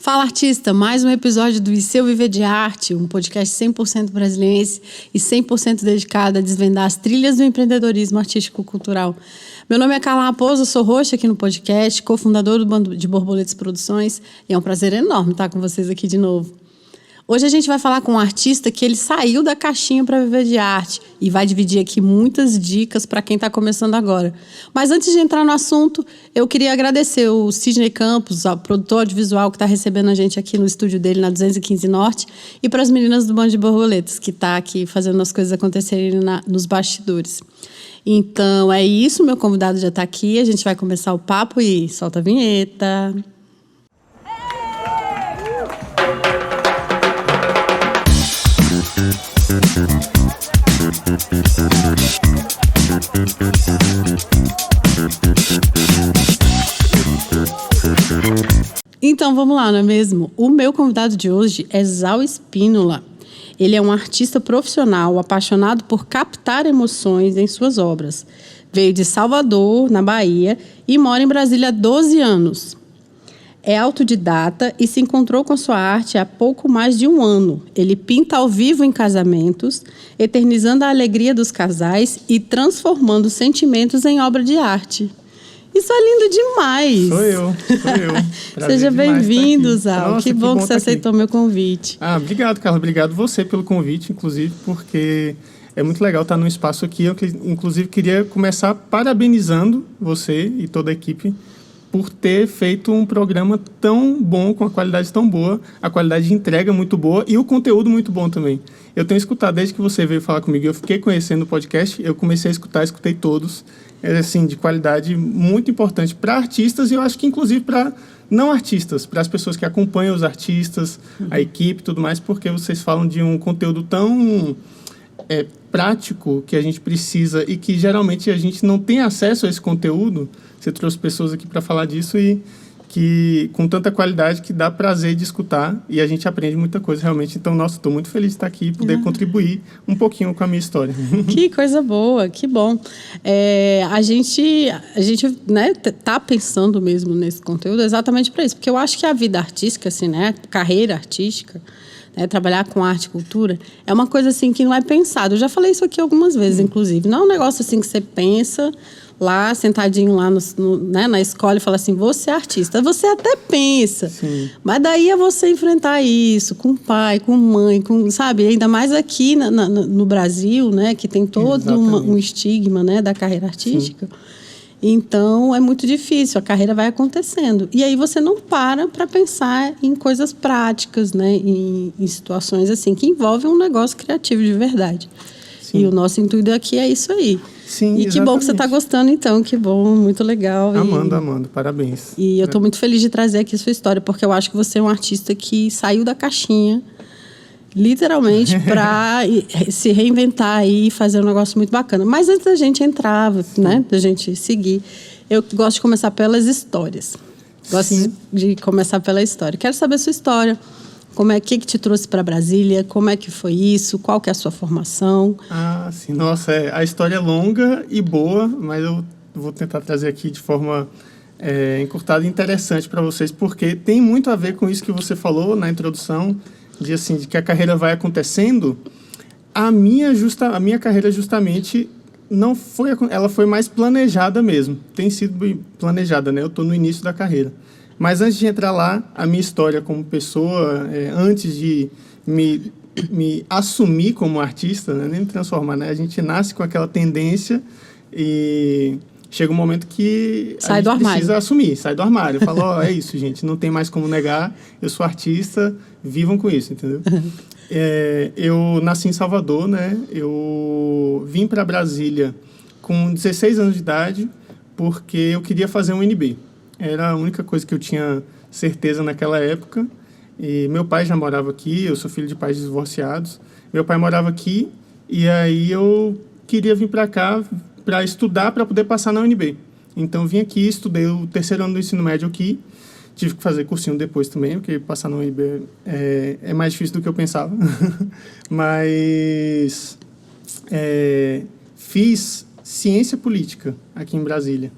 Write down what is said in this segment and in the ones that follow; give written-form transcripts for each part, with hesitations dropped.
Fala Artista, mais um episódio do E Seu Viver de Arte, um podcast 100% brasiliense e 100% dedicado a desvendar as trilhas do empreendedorismo artístico-cultural. Meu nome é Carla Raposo, sou host aqui no podcast, cofundador do Bando de Borboletas Produções, e é um prazer enorme estar com vocês aqui de novo. Hoje a gente vai falar com um artista que ele saiu da caixinha para viver de arte e vai dividir aqui muitas dicas para quem está começando agora. Mas antes de entrar no assunto, eu queria agradecer o Sidney Campos, o produtor audiovisual que está recebendo a gente aqui no estúdio dele na 215 Norte, e para as meninas do Bando de Borboletas, que está aqui fazendo as coisas acontecerem nos bastidores. Então é isso, meu convidado já está aqui, a gente vai começar o papo e solta a vinheta. Então vamos lá, não é mesmo? O meu convidado de hoje é Zau Espínola. Ele é um artista profissional apaixonado por captar emoções em suas obras. Veio de Salvador, na Bahia, e mora em Brasília há 12 anos. É autodidata e se encontrou com sua arte há pouco mais de um ano. Ele pinta ao vivo em casamentos, eternizando a alegria dos casais e transformando sentimentos em obra de arte. Isso é lindo demais! Sou eu. Seja bem-vindo, Zau. Que bom que você aceitou meu convite. Obrigado, Carla. Obrigado você pelo convite, inclusive, porque é muito legal estar num espaço aqui. Eu, inclusive, queria começar parabenizando você e toda a equipe por ter feito um programa tão bom, com a qualidade tão boa, a qualidade de entrega muito boa e o conteúdo muito bom também. Eu tenho escutado desde que você veio falar comigo, eu fiquei conhecendo o podcast, eu comecei a escutar, escutei todos, assim, de qualidade muito importante para artistas e eu acho que inclusive para não artistas, para as pessoas que acompanham os artistas, a equipe e tudo mais, porque vocês falam de um conteúdo tão prático que a gente precisa e que geralmente a gente não tem acesso a esse conteúdo. Você trouxe pessoas aqui para falar disso e que com tanta qualidade que dá prazer de escutar e a gente aprende muita coisa realmente. Então, nossa, estou muito feliz de estar aqui e poder contribuir um pouquinho com a minha história. Que coisa boa, que bom. A gente né, tá pensando mesmo nesse conteúdo exatamente para isso, porque eu acho que a vida artística, assim, né, carreira artística, trabalhar com arte e cultura, é uma coisa assim que não é pensado. Eu já falei isso aqui algumas vezes, inclusive. Não é um negócio assim que você pensa lá, sentadinho lá né, na escola e fala assim, vou ser artista. Você até pensa, Sim. Mas daí é você enfrentar isso com pai, com mãe, sabe? Ainda mais aqui no Brasil, né, que tem todo um estigma, né, da carreira artística. Sim. Então, é muito difícil, a carreira vai acontecendo. E aí você não para pensar em coisas práticas, né? Em situações assim, que envolvem um negócio criativo de verdade. Sim. E o nosso intuito aqui é isso aí. Sim, e que bom que você está gostando, então, que bom, muito legal. Amando, parabéns. E eu estou muito feliz de trazer aqui a sua história, porque eu acho que você é um artista que saiu da caixinha, literalmente, para se reinventar aí e fazer um negócio muito bacana. Mas antes da gente entrar, né, da gente seguir, eu gosto de começar pelas histórias. Gosto de começar pela história. Quero saber a sua história. Como é que te trouxe para Brasília? Como é que foi isso? Qual que é a sua formação? Sim. Nossa, a história é longa e boa, mas eu vou tentar trazer aqui de forma encurtada e interessante para vocês, porque tem muito a ver com isso que você falou na introdução, de que a carreira vai acontecendo. A minha carreira justamente não foi, ela foi mais planejada mesmo. Tem sido planejada, né? Eu estou no início da carreira. Mas antes de entrar lá, a minha história como pessoa, antes de me assumir como artista, né? Nem me transformar, né? A gente nasce com aquela tendência e chega um momento que a gente precisa assumir, sai do armário. Fala, é isso, gente, não tem mais como negar, eu sou artista, vivam com isso, entendeu? Eu nasci em Salvador, né? Eu vim para Brasília com 16 anos de idade porque eu queria fazer um UNB. Era a única coisa que eu tinha certeza naquela época. E meu pai já morava aqui, eu sou filho de pais divorciados. Meu pai morava aqui e aí eu queria vir para cá para estudar, para poder passar na UNB. Então, vim aqui, estudei o terceiro ano do ensino médio aqui. Tive que fazer cursinho depois também, porque passar na UNB é mais difícil do que eu pensava. Mas fiz ciência política aqui em Brasília.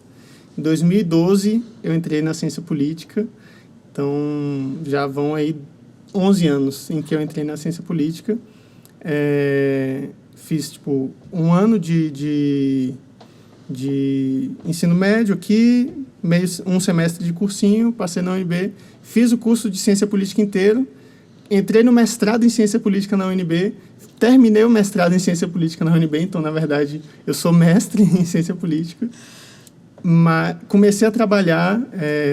Em 2012, eu entrei na ciência política. Então, Já vão aí 11 anos em que eu entrei na ciência política. Fiz, tipo, um ano de ensino médio aqui, um semestre de cursinho, passei na UNB, fiz o curso de ciência política inteiro, entrei no mestrado em ciência política na UNB, terminei o mestrado em ciência política na UNB, então, na verdade, eu sou mestre em ciência política. Mas comecei a trabalhar,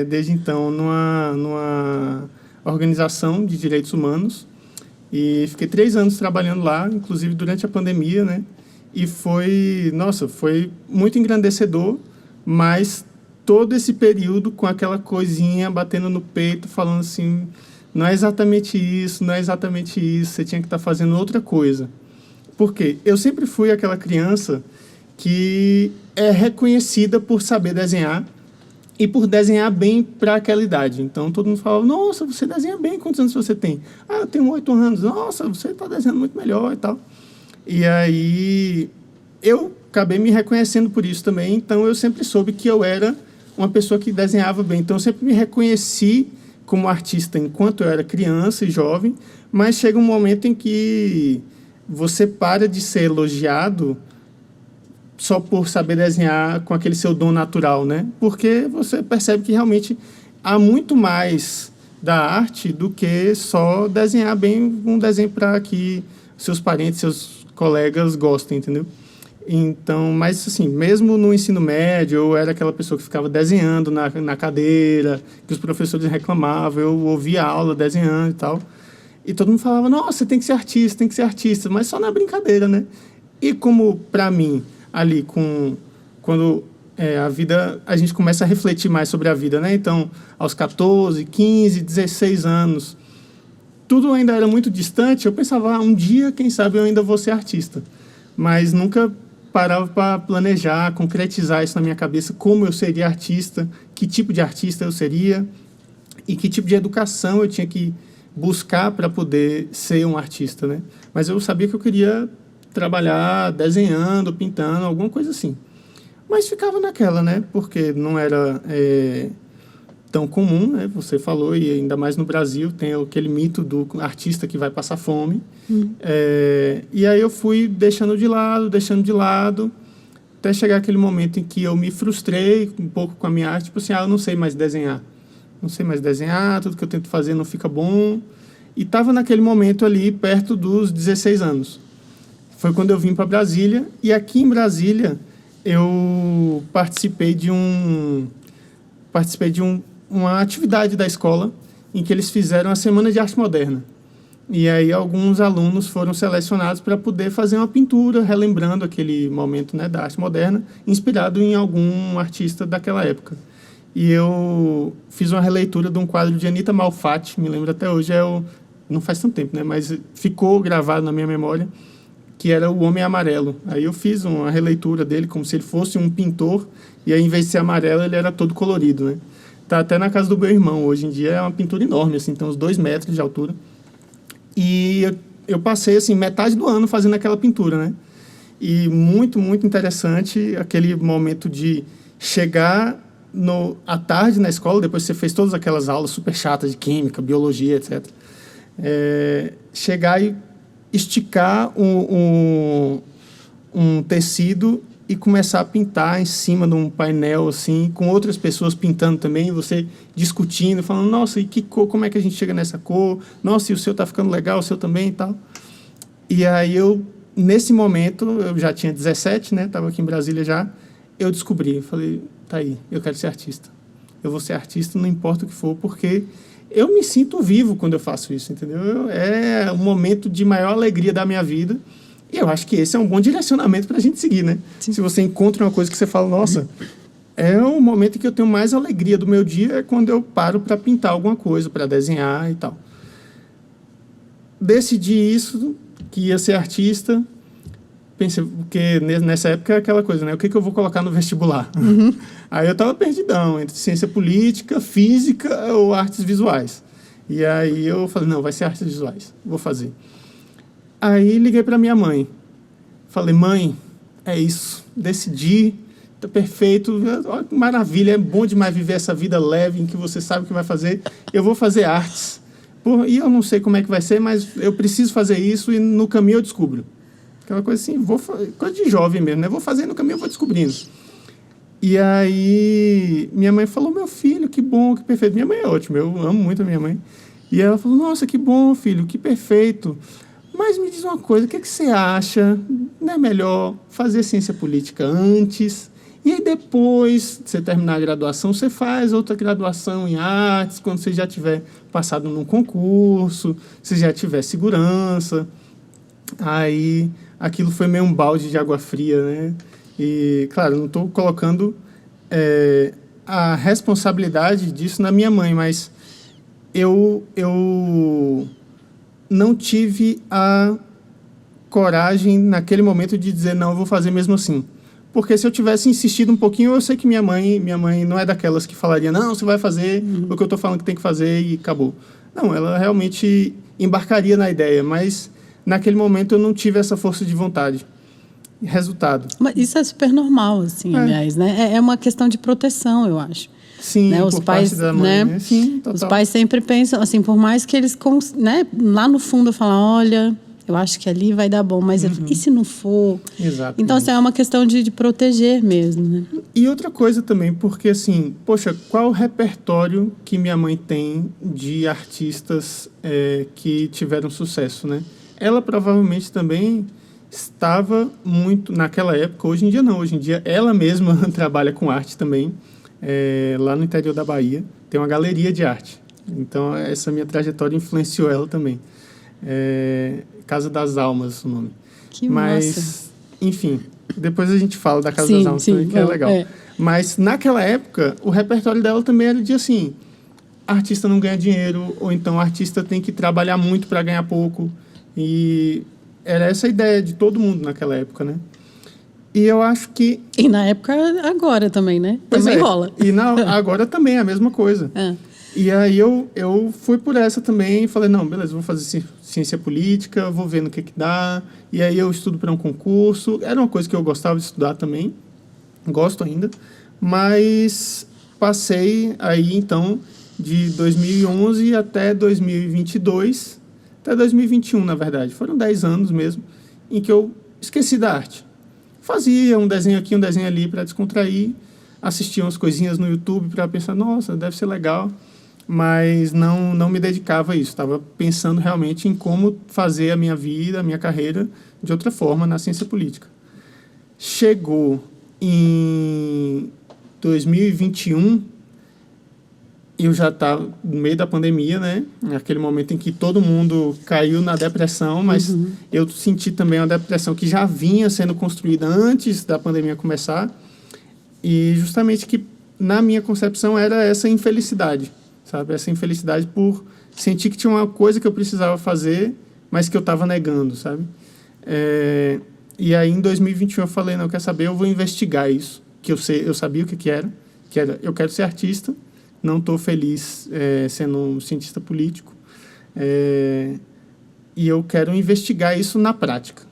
desde então, numa organização de direitos humanos, e fiquei 3 anos trabalhando lá, inclusive durante a pandemia, né? E foi muito engrandecedor, mas todo esse período com aquela coisinha batendo no peito, falando assim, não é exatamente isso, você tinha que estar fazendo outra coisa. Por quê? Eu sempre fui aquela criança que é reconhecida por saber desenhar e por desenhar bem para aquela idade. Então, todo mundo fala, nossa, você desenha bem, quantos anos você tem? Ah, eu tenho 8 anos. Nossa, você está desenhando muito melhor e tal. E aí, eu acabei me reconhecendo por isso também. Então, eu sempre soube que eu era uma pessoa que desenhava bem. Então, eu sempre me reconheci como artista enquanto eu era criança e jovem, mas chega um momento em que você para de ser elogiado só por saber desenhar com aquele seu dom natural, né? Porque você percebe que realmente há muito mais da arte do que só desenhar bem um desenho para que seus parentes, seus colegas gostem, entendeu? Então, mas assim, mesmo no ensino médio, eu era aquela pessoa que ficava desenhando na cadeira, que os professores reclamavam, eu ouvia a aula desenhando e tal. E todo mundo falava, nossa, você tem que ser artista, mas só na brincadeira, né? E como, para mim, ali, quando a gente começa a refletir mais sobre a vida, né? Então, aos 14, 15, 16 anos, tudo ainda era muito distante, eu pensava, um dia, quem sabe, eu ainda vou ser artista. Mas nunca parava para planejar, concretizar isso na minha cabeça, como eu seria artista, que tipo de artista eu seria e que tipo de educação eu tinha que buscar para poder ser um artista, né? Mas eu sabia que eu queria trabalhar desenhando, pintando, alguma coisa assim. Mas ficava naquela, né? Porque não era tão comum, né? Você falou, e ainda mais no Brasil, tem aquele mito do artista que vai passar fome. E aí eu fui deixando de lado, até chegar aquele momento em que eu me frustrei um pouco com a minha arte, tipo assim, eu não sei mais desenhar, tudo que eu tento fazer não fica bom. E estava naquele momento ali, perto dos 16 anos. Foi quando eu vim para Brasília, e aqui em Brasília eu participei de uma atividade da escola em que eles fizeram a Semana de Arte Moderna. E aí alguns alunos foram selecionados para poder fazer uma pintura, relembrando aquele momento, né, da arte moderna, inspirado em algum artista daquela época. E eu fiz uma releitura de um quadro de Anita Malfatti, me lembro até hoje, não faz tanto tempo, né, mas ficou gravado na minha memória, que era o Homem Amarelo. Aí eu fiz uma releitura dele como se ele fosse um pintor, e aí, em vez de ser amarelo, ele era todo colorido, né? Tá até na casa do meu irmão. Hoje em dia é uma pintura enorme, assim, tem uns 2 metros de altura. E eu passei, assim, metade do ano fazendo aquela pintura, né? E muito, muito interessante aquele momento de chegar à tarde na escola, depois que você fez todas aquelas aulas super chatas de química, biologia, etc. Chegar e esticar um tecido e começar a pintar em cima de um painel, assim, com outras pessoas pintando também, você discutindo, falando, nossa, e que cor, como é que a gente chega nessa cor? Nossa, e o seu tá ficando legal, o seu também e tal. E aí nesse momento, eu já tinha 17, né, estava aqui em Brasília já, eu descobri, falei, tá aí, eu quero ser artista. Eu vou ser artista, não importa o que for, porque eu me sinto vivo quando eu faço isso, entendeu? É um momento de maior alegria da minha vida. E eu acho que esse é um bom direcionamento para a gente seguir, né? Sim. Se você encontra uma coisa que você fala, nossa, é um momento em que eu tenho mais alegria do meu dia, é quando eu paro para pintar alguma coisa, para desenhar e tal. Decidi isso, que ia ser artista. Pensei, porque nessa época é aquela coisa, né? O que eu vou colocar no vestibular? Aí eu estava perdidão entre ciência política, física ou artes visuais. E aí eu falei, não, vai ser artes visuais, vou fazer. Aí liguei para minha mãe. Falei, mãe, é isso, decidi, tá perfeito, olha que maravilha, é bom demais viver essa vida leve em que você sabe o que vai fazer. Eu vou fazer artes. E eu não sei como é que vai ser, mas eu preciso fazer isso e no caminho eu descubro. Aquela coisa assim, coisa de jovem mesmo, né? Vou fazer no caminho eu vou descobrindo. E aí, minha mãe falou, meu filho, que bom, que perfeito. Minha mãe é ótima, eu amo muito a minha mãe. E ela falou, nossa, que bom, filho, que perfeito. Mas me diz uma coisa, o que você acha? Não é melhor fazer ciência política antes? E aí depois, você terminar a graduação, você faz outra graduação em artes, quando você já tiver passado num concurso, você já tiver segurança. Aí, aquilo foi meio um balde de água fria, né? E, claro, não estou colocando a responsabilidade disso na minha mãe, mas eu não tive a coragem, naquele momento, de dizer, não, eu vou fazer mesmo assim. Porque se eu tivesse insistido um pouquinho, eu sei que minha mãe não é daquelas que falaria, não, você vai fazer o que eu estou falando que tem que fazer e acabou. Não, ela realmente embarcaria na ideia, mas naquele momento eu não tive essa força de vontade. Resultado. Mas isso é super normal, assim, aliás, né? É uma questão de proteção, eu acho. Sim, né? Os pais, parte da mãe, né? Sim, total. Os pais sempre pensam, assim, por mais que eles, né, lá no fundo falam, olha, eu acho que ali vai dar bom, mas e se não for? Exato. Então, assim, é uma questão de proteger mesmo, né? E outra coisa também, porque assim, poxa, qual o repertório que minha mãe tem de artistas que tiveram sucesso, né? Ela provavelmente também estava muito, naquela época, hoje em dia não, hoje em dia ela mesma trabalha com arte também, lá no interior da Bahia, tem uma galeria de arte. Então, essa minha trajetória influenciou ela também. Casa das Almas, o nome. Que Mas, massa. Enfim, depois a gente fala da Casa das Almas também, que é legal. Mas, naquela época, o repertório dela também era de, assim, artista não ganha dinheiro, ou então artista tem que trabalhar muito para ganhar pouco. E era essa a ideia de todo mundo naquela época, né? E eu acho que... E na época, agora também, né? Também rola. E agora também é a mesma coisa. E aí eu fui por essa também e falei, não, beleza, vou fazer ciência política, vou ver no que dá. E aí eu estudo para um concurso. Era uma coisa que eu gostava de estudar também. Gosto ainda. Mas passei aí, então, de 2011 até 2022, até 2021, na verdade. Foram 10 anos mesmo, em que eu esqueci da arte. Fazia um desenho aqui, um desenho ali para descontrair. Assistia umas coisinhas no YouTube para pensar, nossa, deve ser legal. Mas não me dedicava a isso. Estava pensando realmente em como fazer a minha vida, a minha carreira, de outra forma na ciência política. Chegou em 2021, eu já estava no meio da pandemia, né? Naquele momento em que todo mundo caiu na depressão, mas eu senti também uma depressão que já vinha sendo construída antes da pandemia começar. E justamente que, na minha concepção, era essa infelicidade. Sabe? Essa infelicidade por sentir que tinha uma coisa que eu precisava fazer, mas que eu estava negando, sabe? E aí, em 2021, eu falei, não, quer saber, eu vou investigar isso, que eu sabia o que era, eu quero ser artista, não estou feliz sendo um cientista político, e eu quero investigar isso na prática.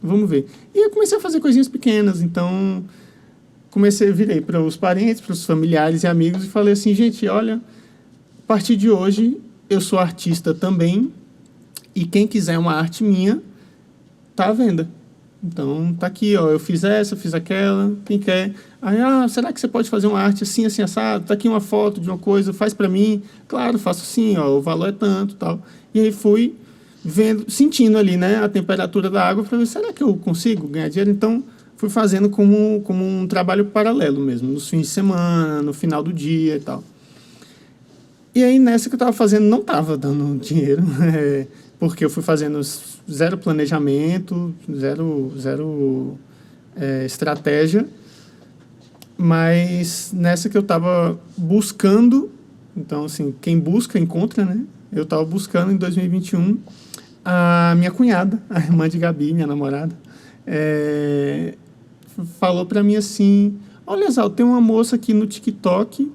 Vamos ver. E eu comecei a fazer coisinhas pequenas, então virei para os parentes, para os familiares e amigos e falei assim, gente, olha, a partir de hoje eu sou artista também e quem quiser uma arte minha, tá à venda. Então, tá aqui, ó, eu fiz essa, eu fiz aquela, quem quer. Aí, será que você pode fazer uma arte assim, assim, assado? Tá aqui uma foto de uma coisa, faz para mim. Claro, faço sim, ó, o valor é tanto, tal. E aí fui vendo, sentindo ali, né, a temperatura da água, para ver, será que eu consigo ganhar dinheiro? Então, fui fazendo como um trabalho paralelo mesmo, nos fins de semana, no final do dia e tal. E aí, nessa que eu estava fazendo, não estava dando dinheiro, porque eu fui fazendo zero planejamento, zero estratégia, mas nessa que eu estava buscando, então, assim, quem busca, encontra, né? Eu estava buscando, em 2021, a minha cunhada, a irmã de Gabi, minha namorada, falou para mim assim, olha, Zal, tem uma moça aqui no TikTok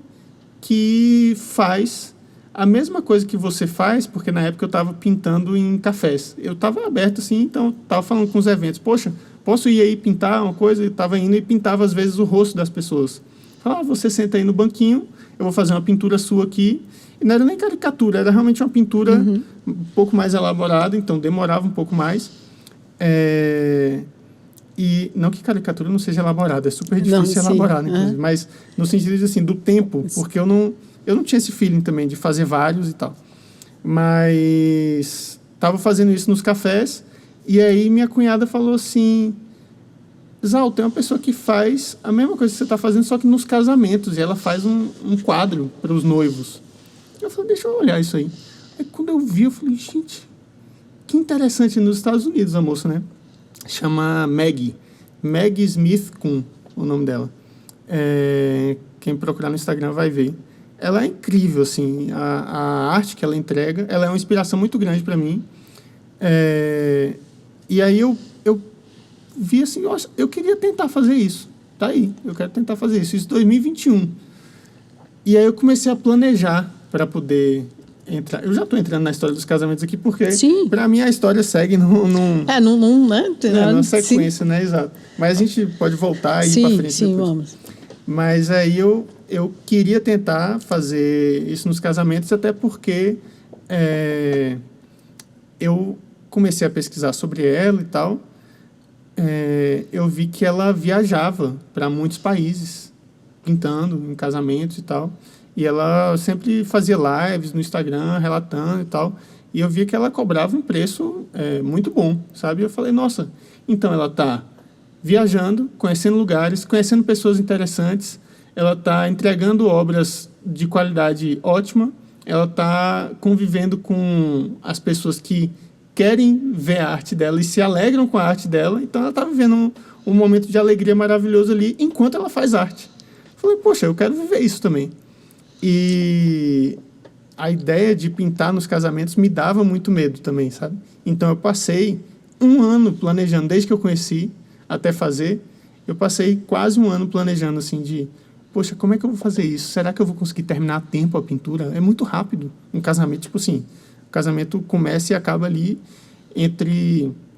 que faz a mesma coisa que você faz, porque na época eu estava pintando em cafés. Eu estava aberto assim, então estava falando com os eventos. Poxa, posso ir aí pintar uma coisa? Eu estava indo e pintava às vezes o rosto das pessoas. Falava, você senta aí no banquinho, eu vou fazer uma pintura sua aqui E não era nem caricatura, era realmente uma pintura um pouco mais elaborada, então demorava um pouco mais. E não que caricatura não seja elaborada, é super difícil elaborar, né, inclusive, mas no sentido de, assim, do tempo, porque eu não tinha esse feeling também de fazer vários e tal. Mas estava fazendo isso nos cafés, e aí minha cunhada falou assim: Zal, tem uma pessoa que faz a mesma coisa que você está fazendo, só que nos casamentos, e ela faz um quadro para os noivos. Eu falei, deixa eu olhar isso aí. Aí quando eu vi, eu falei, gente, que interessante, nos Estados Unidos a moça, né? Chama Maggie Smith Kuhn, o nome dela. Quem procurar no Instagram vai ver. Ela é incrível, assim, a arte que ela entrega, ela é uma inspiração muito grande para mim. E aí eu vi assim, eu queria tentar fazer isso. Tá aí, eu quero tentar fazer isso. Isso em 2021. E aí eu comecei a planejar para poder entrar. Eu já estou entrando na história dos casamentos aqui, porque para mim a história segue numa sequência, né? Exato. Mas a gente pode voltar e ir para frente depois. Vamos. Mas aí eu queria tentar fazer isso nos casamentos, até porque eu comecei a pesquisar sobre ela e tal. Eu vi que ela viajava para muitos países, pintando em casamentos e tal. E ela sempre fazia lives no Instagram, relatando e tal. E eu via que ela cobrava um preço muito bom, sabe? Eu falei, nossa, então ela está viajando, conhecendo lugares, conhecendo pessoas interessantes, ela está entregando obras de qualidade ótima, ela está convivendo com as pessoas que querem ver a arte dela e se alegram com a arte dela, então ela está vivendo um momento de alegria maravilhoso ali enquanto ela faz arte. Eu falei, poxa, eu quero viver isso também. E a ideia de pintar nos casamentos me dava muito medo também, sabe? Então eu passei um ano planejando, desde que eu conheci até fazer, eu passei quase um ano planejando, assim, poxa, como é que eu vou fazer isso? Será que eu vou conseguir terminar a tempo a pintura? É muito rápido. Um casamento, tipo assim, o casamento começa e acaba ali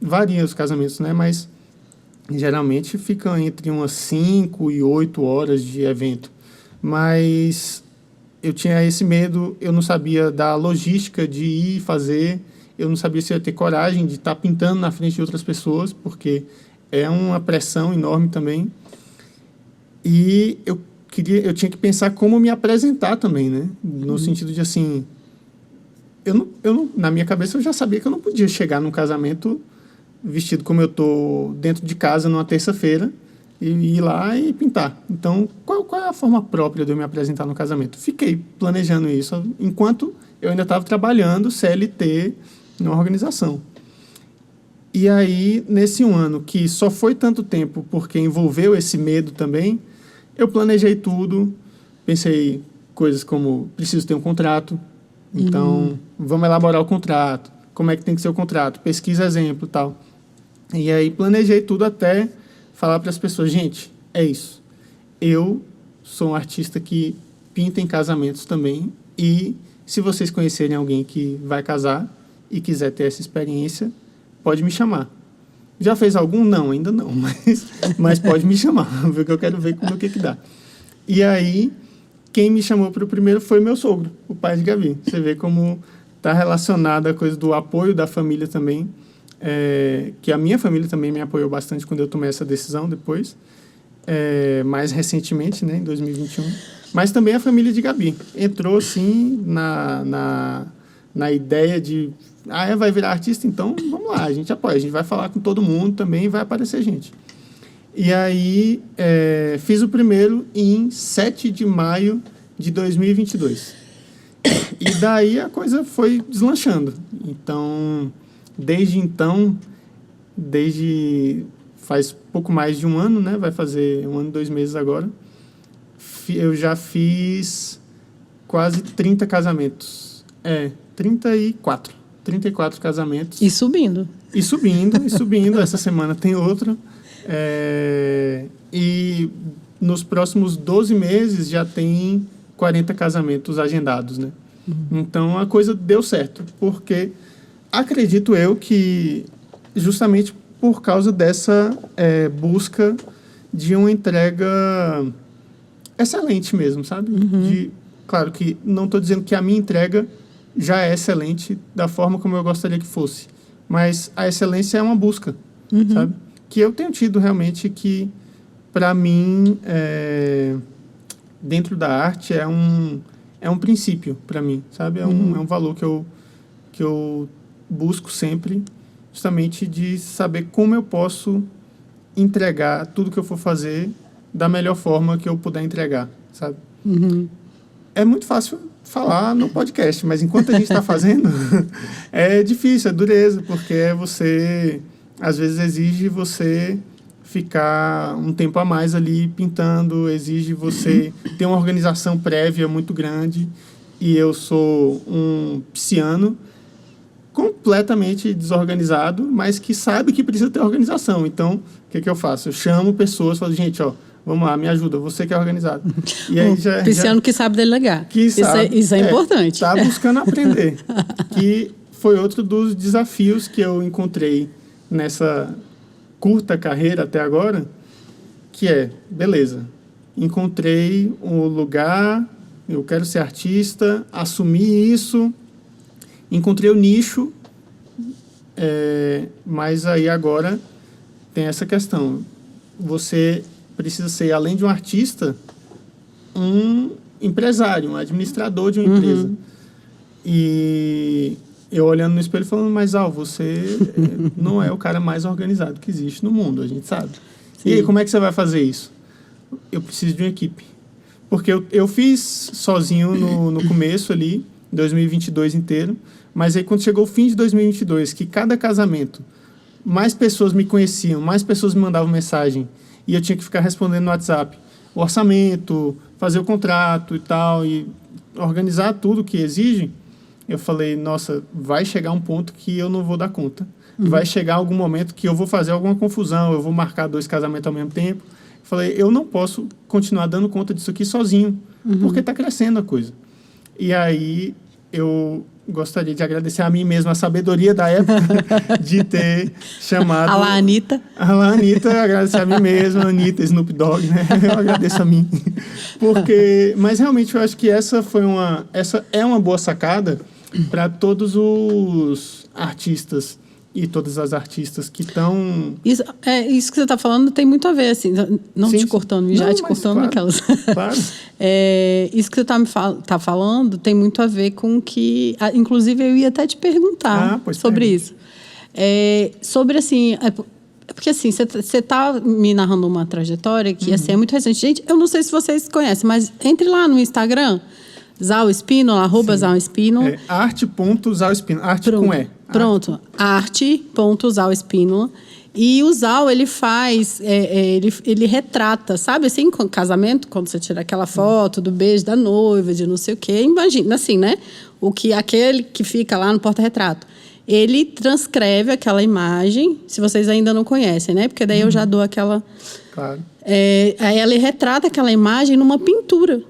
varia os casamentos, né? Mas geralmente ficam entre umas 5 e 8 horas de evento. Mas eu tinha esse medo, eu não sabia da logística de ir fazer, eu não sabia se eu ia ter coragem de estar pintando na frente de outras pessoas, porque é uma pressão enorme também. E eu tinha que pensar como me apresentar também, né? No sentido de, assim, na minha cabeça eu já sabia que eu não podia chegar num casamento vestido como eu tô dentro de casa numa terça-feira e ir lá e pintar. Então, qual é a forma própria de eu me apresentar no casamento? Fiquei planejando isso enquanto eu ainda estava trabalhando CLT numa organização. E aí, nesse um ano, que só foi tanto tempo porque envolveu esse medo também, eu planejei tudo, pensei coisas como, preciso ter um contrato, então vamos elaborar o contrato, como é que tem que ser o contrato, pesquisa exemplo e tal. E aí planejei tudo até falar para as pessoas, gente, é isso. Eu sou um artista que pinta em casamentos também, e se vocês conhecerem alguém que vai casar e quiser ter essa experiência, pode me chamar. Já fez algum? Não, ainda não, mas pode me chamar, porque eu quero ver como que dá. E aí, quem me chamou para o primeiro foi meu sogro, o pai de Gabi. Você vê como está relacionada a coisa do apoio da família também, que a minha família também me apoiou bastante quando eu tomei essa decisão depois, mais recentemente, né, em 2021. Mas também a família de Gabi entrou, assim, na ideia de... vai virar artista? Então, vamos lá, a gente apoia. A gente vai falar com todo mundo também e vai aparecer gente. E aí, fiz o primeiro em 7 de maio de 2022. E daí a coisa foi deslanchando. Então, desde faz pouco mais de um ano, né? Vai fazer 1 ano e 2 meses agora. Eu já fiz quase 30 casamentos. 34 casamentos. E subindo. E subindo. Essa semana tem outro. E nos próximos 12 meses já tem 40 casamentos agendados, né? Então a coisa deu certo, porque acredito eu que justamente por causa dessa busca de uma entrega excelente mesmo, sabe? Claro que não estou dizendo que a minha entrega já é excelente da forma como eu gostaria que fosse. Mas a excelência é uma busca, sabe? Que eu tenho tido realmente que, para mim, dentro da arte, é um princípio para mim, sabe? É um valor que eu busco sempre, justamente de saber como eu posso entregar tudo que eu for fazer da melhor forma que eu puder entregar, sabe? É muito fácil falar no podcast, mas enquanto a gente está fazendo, é difícil, é dureza, porque você, às vezes, exige você ficar um tempo a mais ali pintando, exige você ter uma organização prévia muito grande, e eu sou um pisciano completamente desorganizado, mas que sabe que precisa ter organização. Então, o que eu faço? Eu chamo pessoas, falo, gente, vamos lá, me ajuda, você que é organizado. E aí pisciano que sabe delegar. Isso é importante. Está buscando aprender. Que foi outro dos desafios que eu encontrei nessa curta carreira até agora, que beleza, encontrei um lugar, eu quero ser artista, assumi isso, encontrei o nicho, mas aí agora tem essa questão. Você precisa ser, além de um artista, um empresário, um administrador de uma empresa. E eu olhando no espelho falando, mas você não é o cara mais organizado que existe no mundo, a gente sabe. Sim. E aí, como é que você vai fazer isso? Eu preciso de uma equipe. Porque eu fiz sozinho no começo ali, 2022 inteiro, mas aí quando chegou o fim de 2022, que cada casamento, mais pessoas me conheciam, mais pessoas me mandavam mensagem, e eu tinha que ficar respondendo no WhatsApp o orçamento, fazer o contrato e tal, e organizar tudo que exige. Eu falei, nossa, vai chegar um ponto que eu não vou dar conta. Vai chegar algum momento que eu vou fazer alguma confusão, eu vou marcar 2 casamentos ao mesmo tempo. Eu falei, eu não posso continuar dando conta disso aqui sozinho, porque está crescendo a coisa. E aí eu gostaria de agradecer a mim mesmo a sabedoria da época de ter chamado... Alá, Anitta. Alá, Anitta, agradecer a mim mesmo, Anitta, Snoop Dogg, né? Eu agradeço a mim. Mas realmente eu acho que essa é uma boa sacada para todos os artistas e todas as artistas que estão... Isso que você está falando tem muito a ver, assim, não sim, te cortando, já te cortando claro, aquelas. Claro. Isso que você está falando tem muito a ver com que... Inclusive, eu ia até te perguntar sobre isso. Sobre, assim... Porque, assim, você está me narrando uma trajetória que, assim, é muito recente. Gente, eu não sei se vocês conhecem, mas entre lá no Instagram... Zal Espínola, @ZalEspínola. arte.ZalEspínola. Arte com E. Pronto. Arte.ZalEspínola. E o Zal, ele faz... ele retrata, sabe? Assim, com casamento, quando você tira aquela foto do beijo da noiva, de não sei o quê. Imagina, assim, né? Aquele que fica lá no porta-retrato. Ele transcreve aquela imagem, se vocês ainda não conhecem, né? Porque daí eu já dou aquela... Claro. Aí ele retrata aquela imagem numa pintura.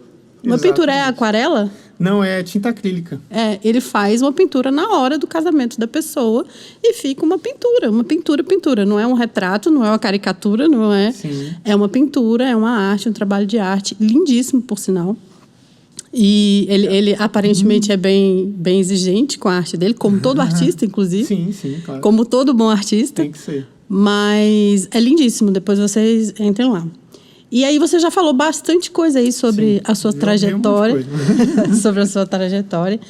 Uma pintura é aquarela? Não, é tinta acrílica. Ele faz uma pintura na hora do casamento da pessoa e fica uma pintura. Não é um retrato, não é uma caricatura, não é... Sim. É uma pintura, é uma arte, um trabalho de arte, lindíssimo, por sinal. E ele aparentemente é bem exigente com a arte dele, como todo artista, inclusive. Sim, claro. Como todo bom artista. Tem que ser. Mas é lindíssimo, depois vocês entrem lá. E aí você já falou bastante coisa aí sobre a sua trajetória. Sobre a sua trajetória.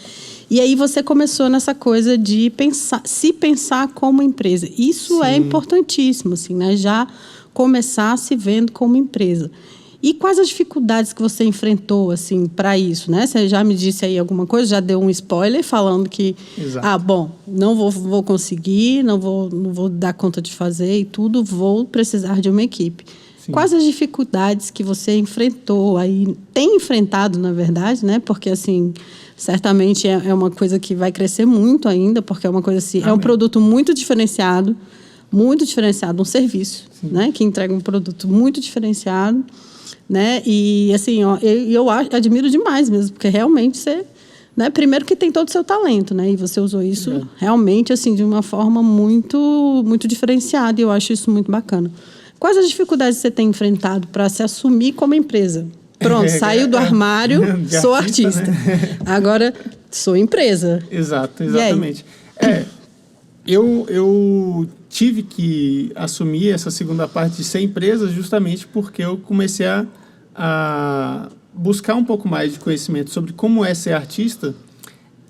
E aí você começou nessa coisa de se pensar como empresa. Isso é importantíssimo, assim, né? Já começar se vendo como empresa. E quais as dificuldades que você enfrentou, assim, para isso, né? Você já me disse aí alguma coisa, já deu um spoiler falando que... Exato. Não vou conseguir, não vou dar conta de fazer e tudo, vou precisar de uma equipe. Sim. Quais as dificuldades que você enfrentou aí, tem enfrentado, na verdade, né? Porque, assim, certamente é uma coisa que vai crescer muito ainda, porque é uma coisa assim, é um produto muito diferenciado, um serviço, né? Que entrega um produto muito diferenciado, né? E, assim, eu admiro demais mesmo, porque realmente você... Né? Primeiro que tem todo o seu talento, né? E você usou isso realmente, assim, de uma forma muito, muito diferenciada, e eu acho isso muito bacana. Quais as dificuldades você tem enfrentado para se assumir como empresa? Pronto, saiu do armário, sou artista. Né? Agora sou empresa. Exato, exatamente. Eu tive que assumir essa segunda parte de ser empresa justamente porque eu comecei a buscar um pouco mais de conhecimento sobre como é ser artista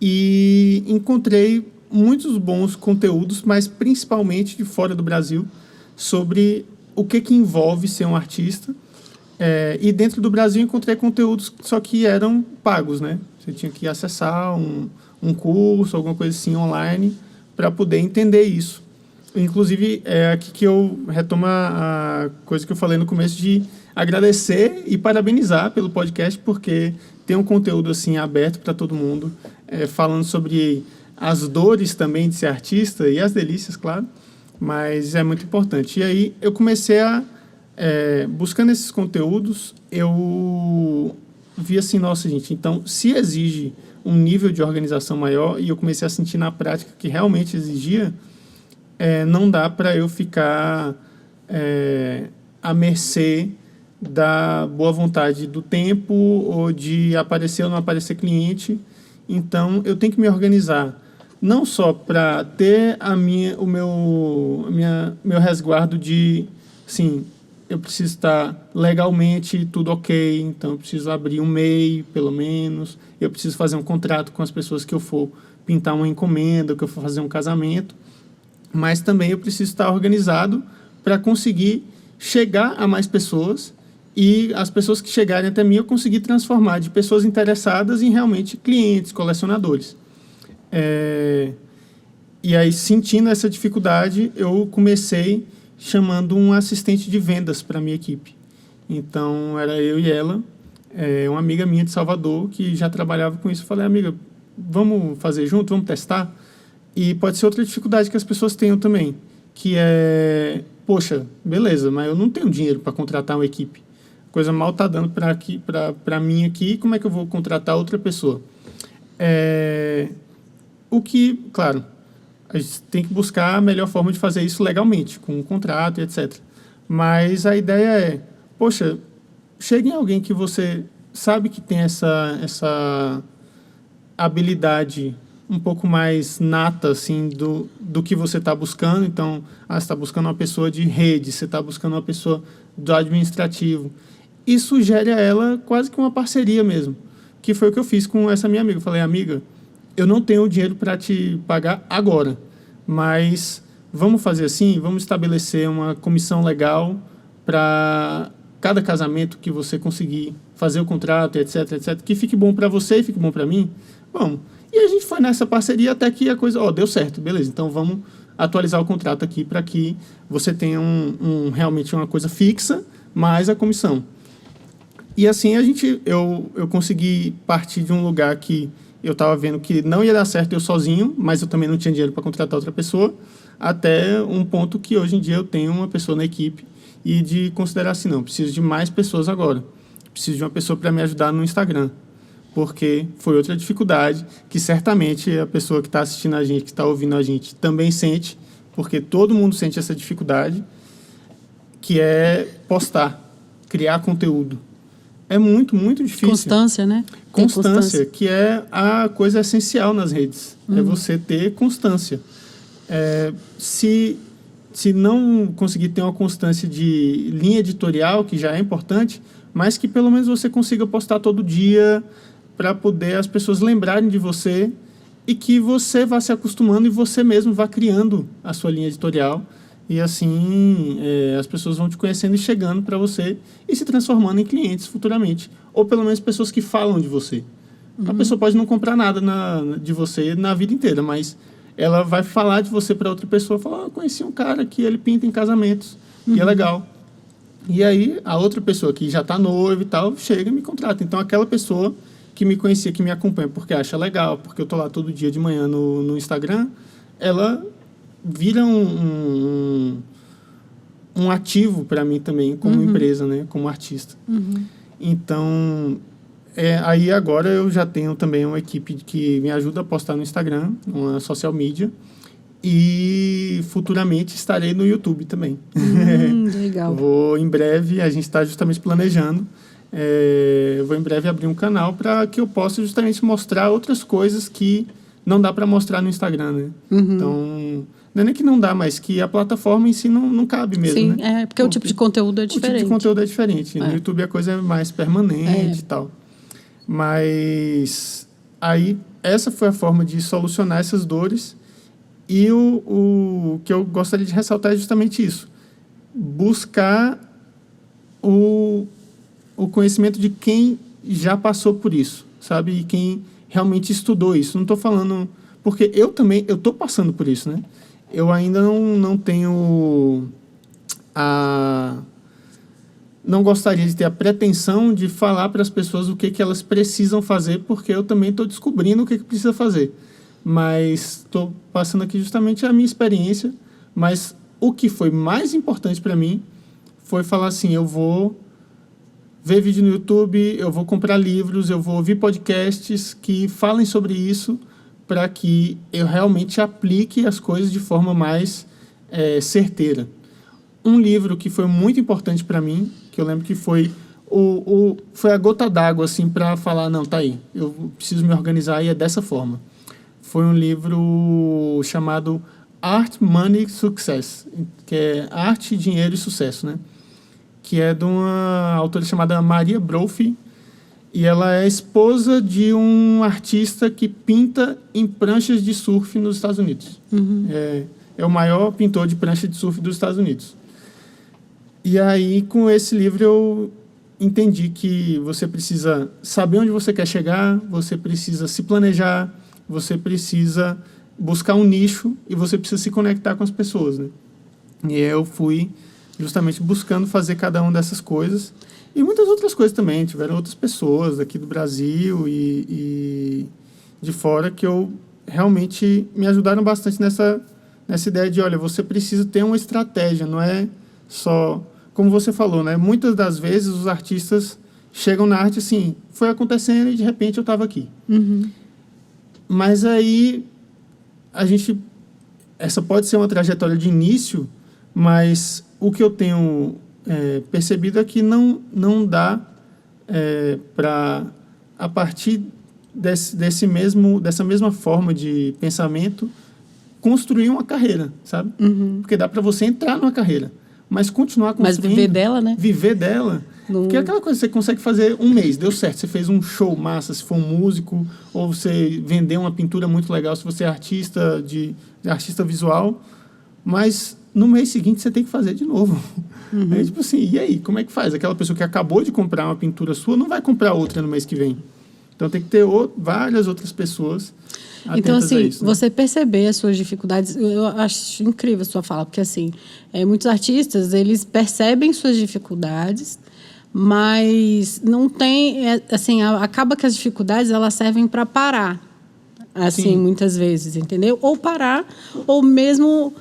e encontrei muitos bons conteúdos, mas principalmente de fora do Brasil, sobre o que envolve ser um artista. E dentro do Brasil encontrei conteúdos só que eram pagos, né? Você tinha que acessar um curso, alguma coisa assim online, para poder entender isso. Inclusive, é aqui que eu retomo a coisa que eu falei no começo de agradecer e parabenizar pelo podcast, porque tem um conteúdo assim aberto para todo mundo, falando sobre as dores também de ser artista e as delícias, claro, mas é muito importante. E aí eu comecei buscando esses conteúdos, eu vi assim, nossa, gente, então se exige um nível de organização maior, e eu comecei a sentir na prática que realmente exigia, não dá para eu ficar à mercê da boa vontade do tempo ou de aparecer ou não aparecer cliente. Então, eu tenho que me organizar, não só para ter meu resguardo de, assim, eu preciso estar legalmente tudo ok, então eu preciso abrir um MEI, pelo menos, eu preciso fazer um contrato com as pessoas que eu for pintar uma encomenda, que eu for fazer um casamento, mas também eu preciso estar organizado para conseguir chegar a mais pessoas e as pessoas que chegarem até mim eu conseguir transformar de pessoas interessadas em realmente clientes, colecionadores. E aí, sentindo essa dificuldade, eu comecei chamando um assistente de vendas para a minha equipe. Então, era eu e ela, uma amiga minha de Salvador, que já trabalhava com isso. Eu falei, amiga, vamos fazer junto, vamos testar? E pode ser outra dificuldade que as pessoas tenham também, que é, poxa, beleza, mas eu não tenho dinheiro para contratar uma equipe. A coisa mal está dando para mim aqui, como é que eu vou contratar outra pessoa? O que, claro, a gente tem que buscar a melhor forma de fazer isso legalmente, com um contrato e etc. Mas a ideia é, poxa, chegue em alguém que você sabe que tem essa habilidade um pouco mais nata, assim, do que você está buscando. Então, você está buscando uma pessoa de rede, você está buscando uma pessoa do administrativo. E sugere a ela quase que uma parceria mesmo, que foi o que eu fiz com essa minha amiga. Eu falei, amiga, eu não tenho dinheiro para te pagar agora, mas vamos fazer assim, vamos estabelecer uma comissão legal para cada casamento que você conseguir fazer o contrato, etc, etc, que fique bom para você e fique bom para mim. Vamos. E a gente foi nessa parceria até que a coisa, deu certo, beleza, então vamos atualizar o contrato aqui para que você tenha realmente uma coisa fixa, mais a comissão. E assim eu consegui partir de um lugar que eu estava vendo que não ia dar certo eu sozinho, mas eu também não tinha dinheiro para contratar outra pessoa, até um ponto que hoje em dia eu tenho uma pessoa na equipe e de considerar assim, não, preciso de mais pessoas agora. Preciso de uma pessoa para me ajudar no Instagram, porque foi outra dificuldade que certamente a pessoa que está assistindo a gente, que está ouvindo a gente, também sente, porque todo mundo sente essa dificuldade, que é postar, criar conteúdo. É muito, muito difícil. Constância, né? Constância, que é a coisa essencial nas redes. É você ter constância. Se não conseguir ter uma constância de linha editorial, que já é importante, mas que pelo menos você consiga postar todo dia para poder as pessoas lembrarem de você e que você vá se acostumando e você mesmo vá criando a sua linha editorial. E assim, as pessoas vão te conhecendo e chegando para você e se transformando em clientes futuramente. Ou pelo menos pessoas que falam de você. A pessoa pode não comprar nada de você na vida inteira, mas ela vai falar de você para outra pessoa. Falar, conheci um cara que ele pinta em casamentos e é legal. E aí, a outra pessoa que já está noiva e tal, chega e me contrata. Então, aquela pessoa que me conhecia, que me acompanha porque acha legal, porque eu estou lá todo dia de manhã no Instagram, ela vira um ativo para mim também, como empresa, né? Como artista. Então, aí agora eu já tenho também uma equipe que me ajuda a postar no Instagram, uma social media, e futuramente estarei no YouTube também. Legal. Em breve, a gente está justamente planejando vou em breve abrir um canal para que eu possa justamente mostrar outras coisas que não dá para mostrar no Instagram, né? Então, não é nem que não dá, mas que a plataforma em si não cabe mesmo, Sim, né? porque o tipo de conteúdo é diferente. O tipo de conteúdo é diferente. No YouTube a coisa é mais permanente e tal. Mas aí, essa foi a forma de solucionar essas dores. E o que eu gostaria de ressaltar é justamente isso. Buscar o conhecimento de quem já passou por isso, sabe? E quem realmente estudou isso. Não estou falando... Porque eu também, eu estou passando por isso, né? Eu ainda não tenho não gostaria de ter a pretensão de falar para as pessoas o que elas precisam fazer, porque eu também estou descobrindo o que precisa fazer. Mas estou passando aqui justamente a minha experiência. Mas o que foi mais importante para mim foi falar assim, eu vou ver vídeo no YouTube, eu vou comprar livros, eu vou ouvir podcasts que falem sobre isso, para que eu realmente aplique as coisas de forma mais certeira. Um livro que foi muito importante para mim, que eu lembro que foi foi a gota d'água assim, para falar, não, tá aí, eu preciso me organizar e é dessa forma. Foi um livro chamado Art, Money, Success, que é Arte, Dinheiro e Sucesso, né? Que é de uma autora chamada Maria Brophy, e ela é esposa de um artista que pinta em pranchas de surf nos Estados Unidos. É o maior pintor de prancha de surf dos Estados Unidos. E aí, com esse livro, eu entendi que você precisa saber onde você quer chegar, você precisa se planejar, você precisa buscar um nicho e você precisa se conectar com as pessoas, né? E eu fui justamente buscando fazer cada uma dessas coisas. E muitas outras coisas também. Tiveram outras pessoas aqui do Brasil e de fora que realmente me ajudaram bastante nessa ideia de, olha, você precisa ter uma estratégia, não é só... Como você falou, né? Muitas das vezes os artistas chegam na arte assim, foi acontecendo e de repente eu estava aqui. Mas aí essa pode ser uma trajetória de início, mas o que eu tenho percebido é que não dá para, a partir dessa mesma forma de pensamento, construir uma carreira, sabe? Porque dá para você entrar numa carreira, mas continuar construindo... Mas viver dela, né? Viver dela. Porque é aquela coisa que você consegue fazer um mês, deu certo, você fez um show massa, se for um músico, ou você vendeu uma pintura muito legal, se você é artista artista visual, mas no mês seguinte você tem que fazer de novo. Aí, tipo assim, e aí, como é que faz? Aquela pessoa que acabou de comprar uma pintura sua não vai comprar outra no mês que vem. Então tem que ter várias outras pessoas atentas. Então, assim, a isso, né? você perceber as suas dificuldades, eu acho incrível a sua fala, porque, assim, muitos artistas, eles percebem suas dificuldades, mas não tem, assim, acaba que as dificuldades, elas servem para parar, assim, Sim. muitas vezes, entendeu? Ou parar, ou mesmo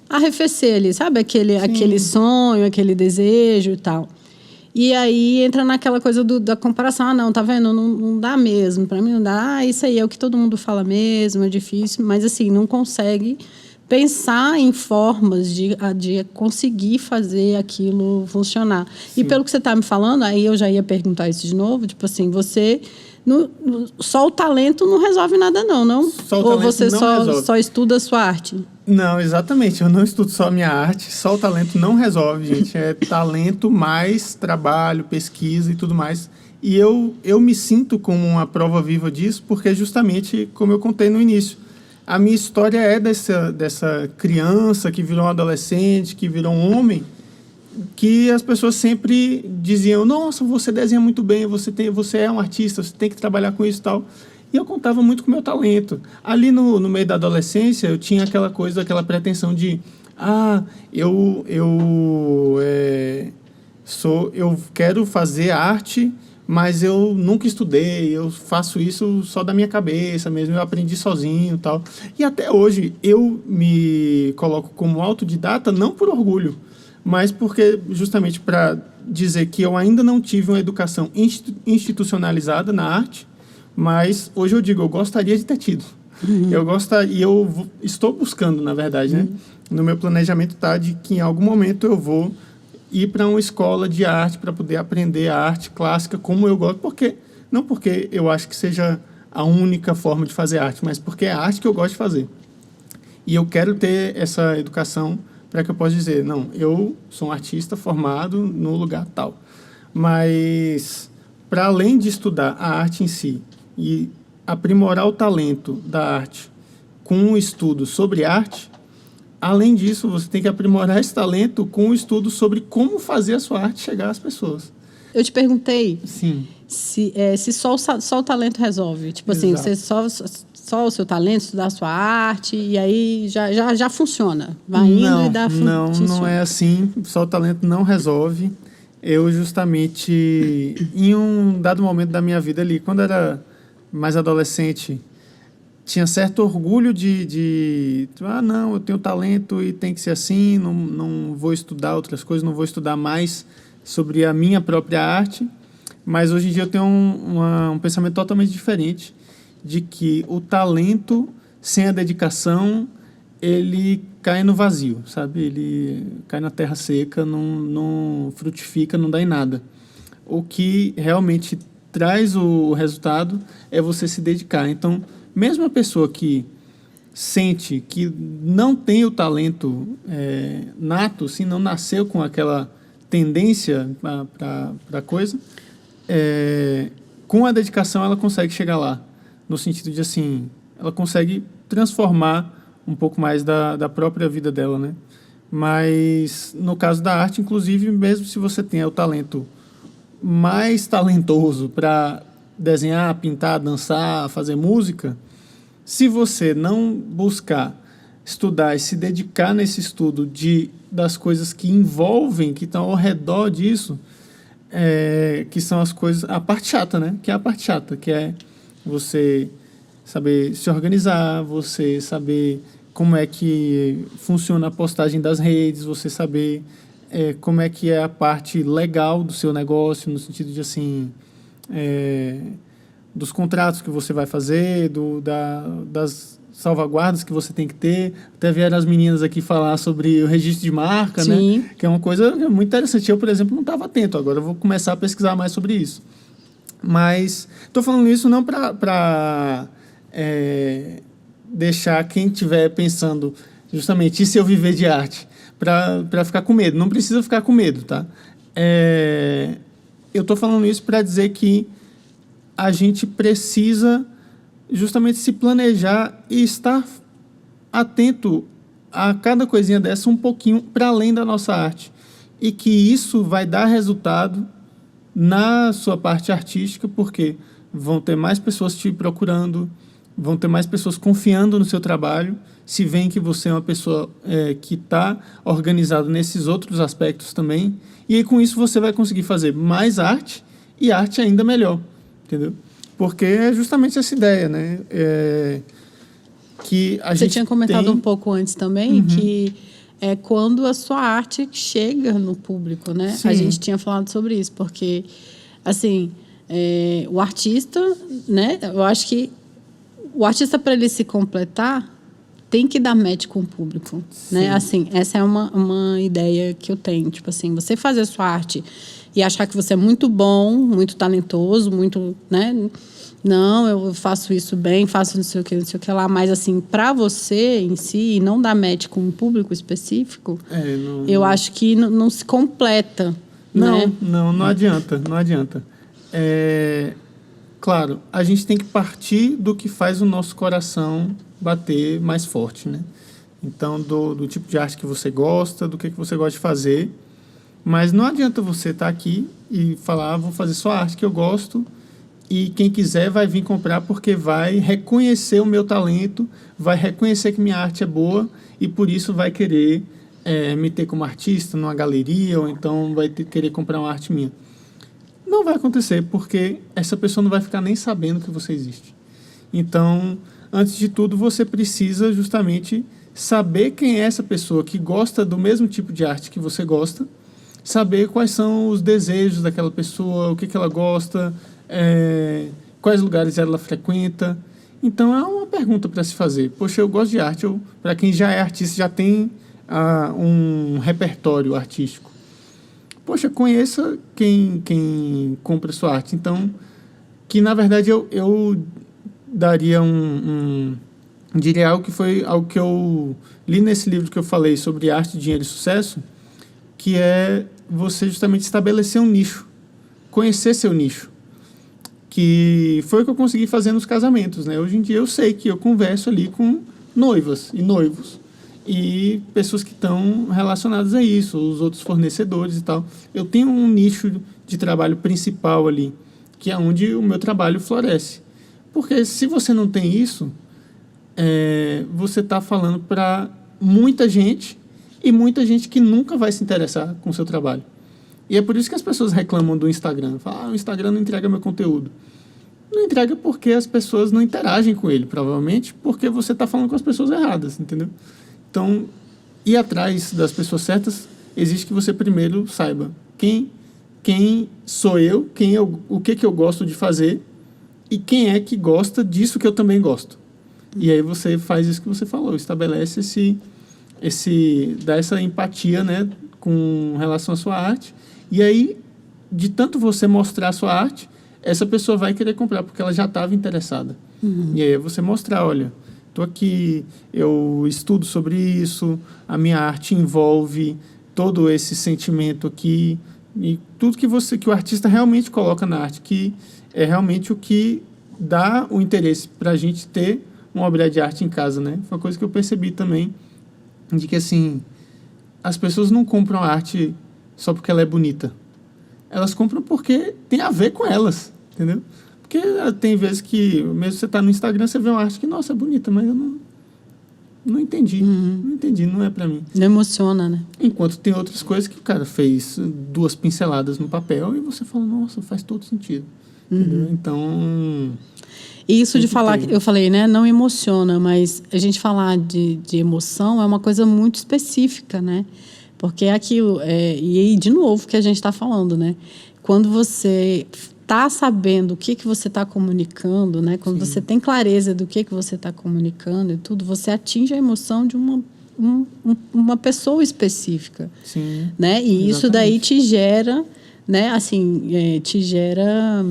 arrefecer ali, sabe? Aquele sonho, aquele desejo e tal. E aí entra naquela coisa da comparação. Ah, não, tá vendo? Não dá mesmo. Para mim não dá. Isso aí é o que todo mundo fala mesmo, é difícil. Mas, assim, não consegue pensar em formas de conseguir fazer aquilo funcionar. Sim. E pelo que você está me falando, aí eu já ia perguntar isso de novo, tipo assim, você... só o talento não resolve nada, não? Ou você só estuda a sua arte? Não, exatamente. Eu não estudo só a minha arte. Só o talento não resolve, gente. É talento mais trabalho, pesquisa e tudo mais. E eu me sinto como uma prova viva disso, porque justamente, como eu contei no início, a minha história é dessa criança que virou um adolescente, que virou um homem, que as pessoas sempre diziam, nossa, você desenha muito bem, você é um artista, você tem que trabalhar com isso e tal. E eu contava muito com o meu talento. Ali no meio da adolescência, eu tinha aquela pretensão de, eu quero fazer arte, mas eu nunca estudei, eu faço isso só da minha cabeça mesmo, eu aprendi sozinho e tal. E até hoje eu me coloco como autodidata, não por orgulho, mas porque justamente para dizer que eu ainda não tive uma educação institucionalizada na arte, mas hoje eu digo, eu gostaria de ter tido. Estou buscando, na verdade, né? No meu planejamento está de que em algum momento eu vou ir para uma escola de arte para poder aprender a arte clássica como eu gosto, não porque eu acho que seja a única forma de fazer arte, mas porque é a arte que eu gosto de fazer. E eu quero ter essa educação para que eu possa dizer, não, eu sou um artista formado no lugar tal. Mas, para além de estudar a arte em si e aprimorar o talento da arte com um estudo sobre arte, além disso, você tem que aprimorar esse talento com um estudo sobre como fazer a sua arte chegar às pessoas. Eu te perguntei Sim. se só o talento resolve. Tipo assim, Exato. você só o seu talento, estudar a sua arte, e aí já funciona. Vai indo e dá Não, não é assim. Só o talento não resolve. Eu justamente, em um dado momento da minha vida ali, quando era mais adolescente, tinha certo orgulho não, eu tenho talento e tem que ser assim, não vou estudar outras coisas, não vou estudar mais sobre a minha própria arte. Mas hoje em dia eu tenho um pensamento totalmente diferente, de que o talento sem a dedicação ele cai no vazio, sabe? Ele cai na terra seca, não frutifica, não dá em nada. O que realmente traz o resultado é você se dedicar. Então, mesmo a pessoa que sente que não tem o talento nato, se não nasceu com aquela tendência para a coisa, com a dedicação ela consegue chegar lá. No sentido de, assim, ela consegue transformar um pouco mais da própria vida dela, né? Mas, no caso da arte, inclusive, mesmo se você tenha o talento mais talentoso para desenhar, pintar, dançar, fazer música, se você não buscar estudar e se dedicar nesse estudo das coisas que envolvem, que estão ao redor disso, que são as coisas... A parte chata, né? Que é a parte chata, que é você saber se organizar, você saber como é que funciona a postagem das redes, você saber como é que é a parte legal do seu negócio, no sentido de, assim, dos contratos que você vai fazer, das salvaguardas que você tem que ter. Até vieram as meninas aqui falar sobre o registro de marca, Sim. né? Que é uma coisa muito interessante. Eu, por exemplo, não estava atento. Agora eu vou começar a pesquisar mais sobre isso. Mas estou falando isso não para deixar quem estiver pensando justamente, e se eu viver de arte, para ficar com medo. Não precisa ficar com medo, tá? Eu estou falando isso para dizer que a gente precisa justamente se planejar e estar atento a cada coisinha dessa um pouquinho para além da nossa arte. E que isso vai dar resultado na sua parte artística, porque vão ter mais pessoas te procurando, vão ter mais pessoas confiando no seu trabalho, se veem que você é uma pessoa que está organizada nesses outros aspectos também, e aí com isso você vai conseguir fazer mais arte e arte ainda melhor, entendeu? Porque é justamente essa ideia, né? Que a Você gente tinha comentado tem... um pouco antes também, que é quando a sua arte chega no público, né? Sim. A gente tinha falado sobre isso, porque, assim, o artista, né? Eu acho que o artista, para ele se completar, tem que dar match com o público, né? Assim, essa é uma ideia que eu tenho. Tipo assim, você fazer a sua arte e achar que você é muito bom, muito talentoso, muito, né? Não, eu faço isso bem, faço não sei o que lá, mas assim, para você em si, não dar match com um público específico, eu acho que não se completa. Não, né? não adianta, não adianta. Claro, a gente tem que partir do que faz o nosso coração bater mais forte, né? Então, do tipo de arte que você gosta, do que você gosta de fazer. Mas não adianta você estar aqui e falar, vou fazer só a arte que eu gosto, e quem quiser vai vir comprar porque vai reconhecer o meu talento, vai reconhecer que minha arte é boa e por isso vai querer me ter como artista numa galeria, ou então vai querer comprar uma arte minha. Não vai acontecer, porque essa pessoa não vai ficar nem sabendo que você existe. Então, antes de tudo, você precisa justamente saber quem é essa pessoa que gosta do mesmo tipo de arte que você gosta, saber quais são os desejos daquela pessoa, o que ela gosta, quais lugares ela frequenta. Então, é uma pergunta para se fazer. Poxa, eu gosto de arte. Para quem já é artista, já tem um repertório artístico. poxa, conheça quem compra sua arte. Então, que na verdade eu daria diria algo que foi algo que eu li nesse livro que eu falei sobre arte, dinheiro e sucesso, que é você justamente estabelecer um nicho, conhecer seu nicho, que foi o que eu consegui fazer nos casamentos, né? Hoje em dia eu sei que eu converso ali com noivas e noivos e pessoas que estão relacionadas a isso, os outros fornecedores e tal. Eu tenho um nicho de trabalho principal ali, que é onde o meu trabalho floresce. Porque se você não tem isso, você está falando para muita gente e muita gente que nunca vai se interessar com o seu trabalho. E é por isso que as pessoas reclamam do Instagram. Falam, o Instagram não entrega meu conteúdo. Não entrega porque as pessoas não interagem com ele, provavelmente porque você está falando com as pessoas erradas, entendeu? Então, ir atrás das pessoas certas exige que você primeiro saiba quem sou eu, o que eu gosto de fazer e quem é que gosta disso que eu também gosto. E aí você faz isso que você falou, estabelece dá essa empatia, né, com relação à sua arte. E aí, de tanto você mostrar a sua arte, essa pessoa vai querer comprar, porque ela já estava interessada. E aí você mostrar, olha, estou aqui, eu estudo sobre isso, a minha arte envolve todo esse sentimento aqui, e tudo que o artista realmente coloca na arte, que é realmente o que dá o interesse para a gente ter uma obra de arte em casa, né? Foi uma coisa que eu percebi também, de que, assim, as pessoas não compram arte só porque ela é bonita. Elas compram porque tem a ver com elas, entendeu? Porque tem vezes que, mesmo você tá no Instagram, você vê uma arte que, nossa, é bonita, mas eu não entendi. Não entendi, não é para mim. Não emociona, né? Enquanto tem outras coisas que o cara fez 2 pinceladas no papel e você fala, nossa, faz todo sentido. Entendeu? Então... E isso de falar, eu falei, né, não emociona, mas a gente falar de emoção é uma coisa muito específica, né? Porque é aquilo, e aí, de novo, que a gente está falando, né? Quando você está sabendo o que você está comunicando, né? Quando você tem clareza do que você está comunicando e tudo, você atinge a emoção de uma pessoa específica. Sim, né? E isso daí te gera, né? Assim, te gera...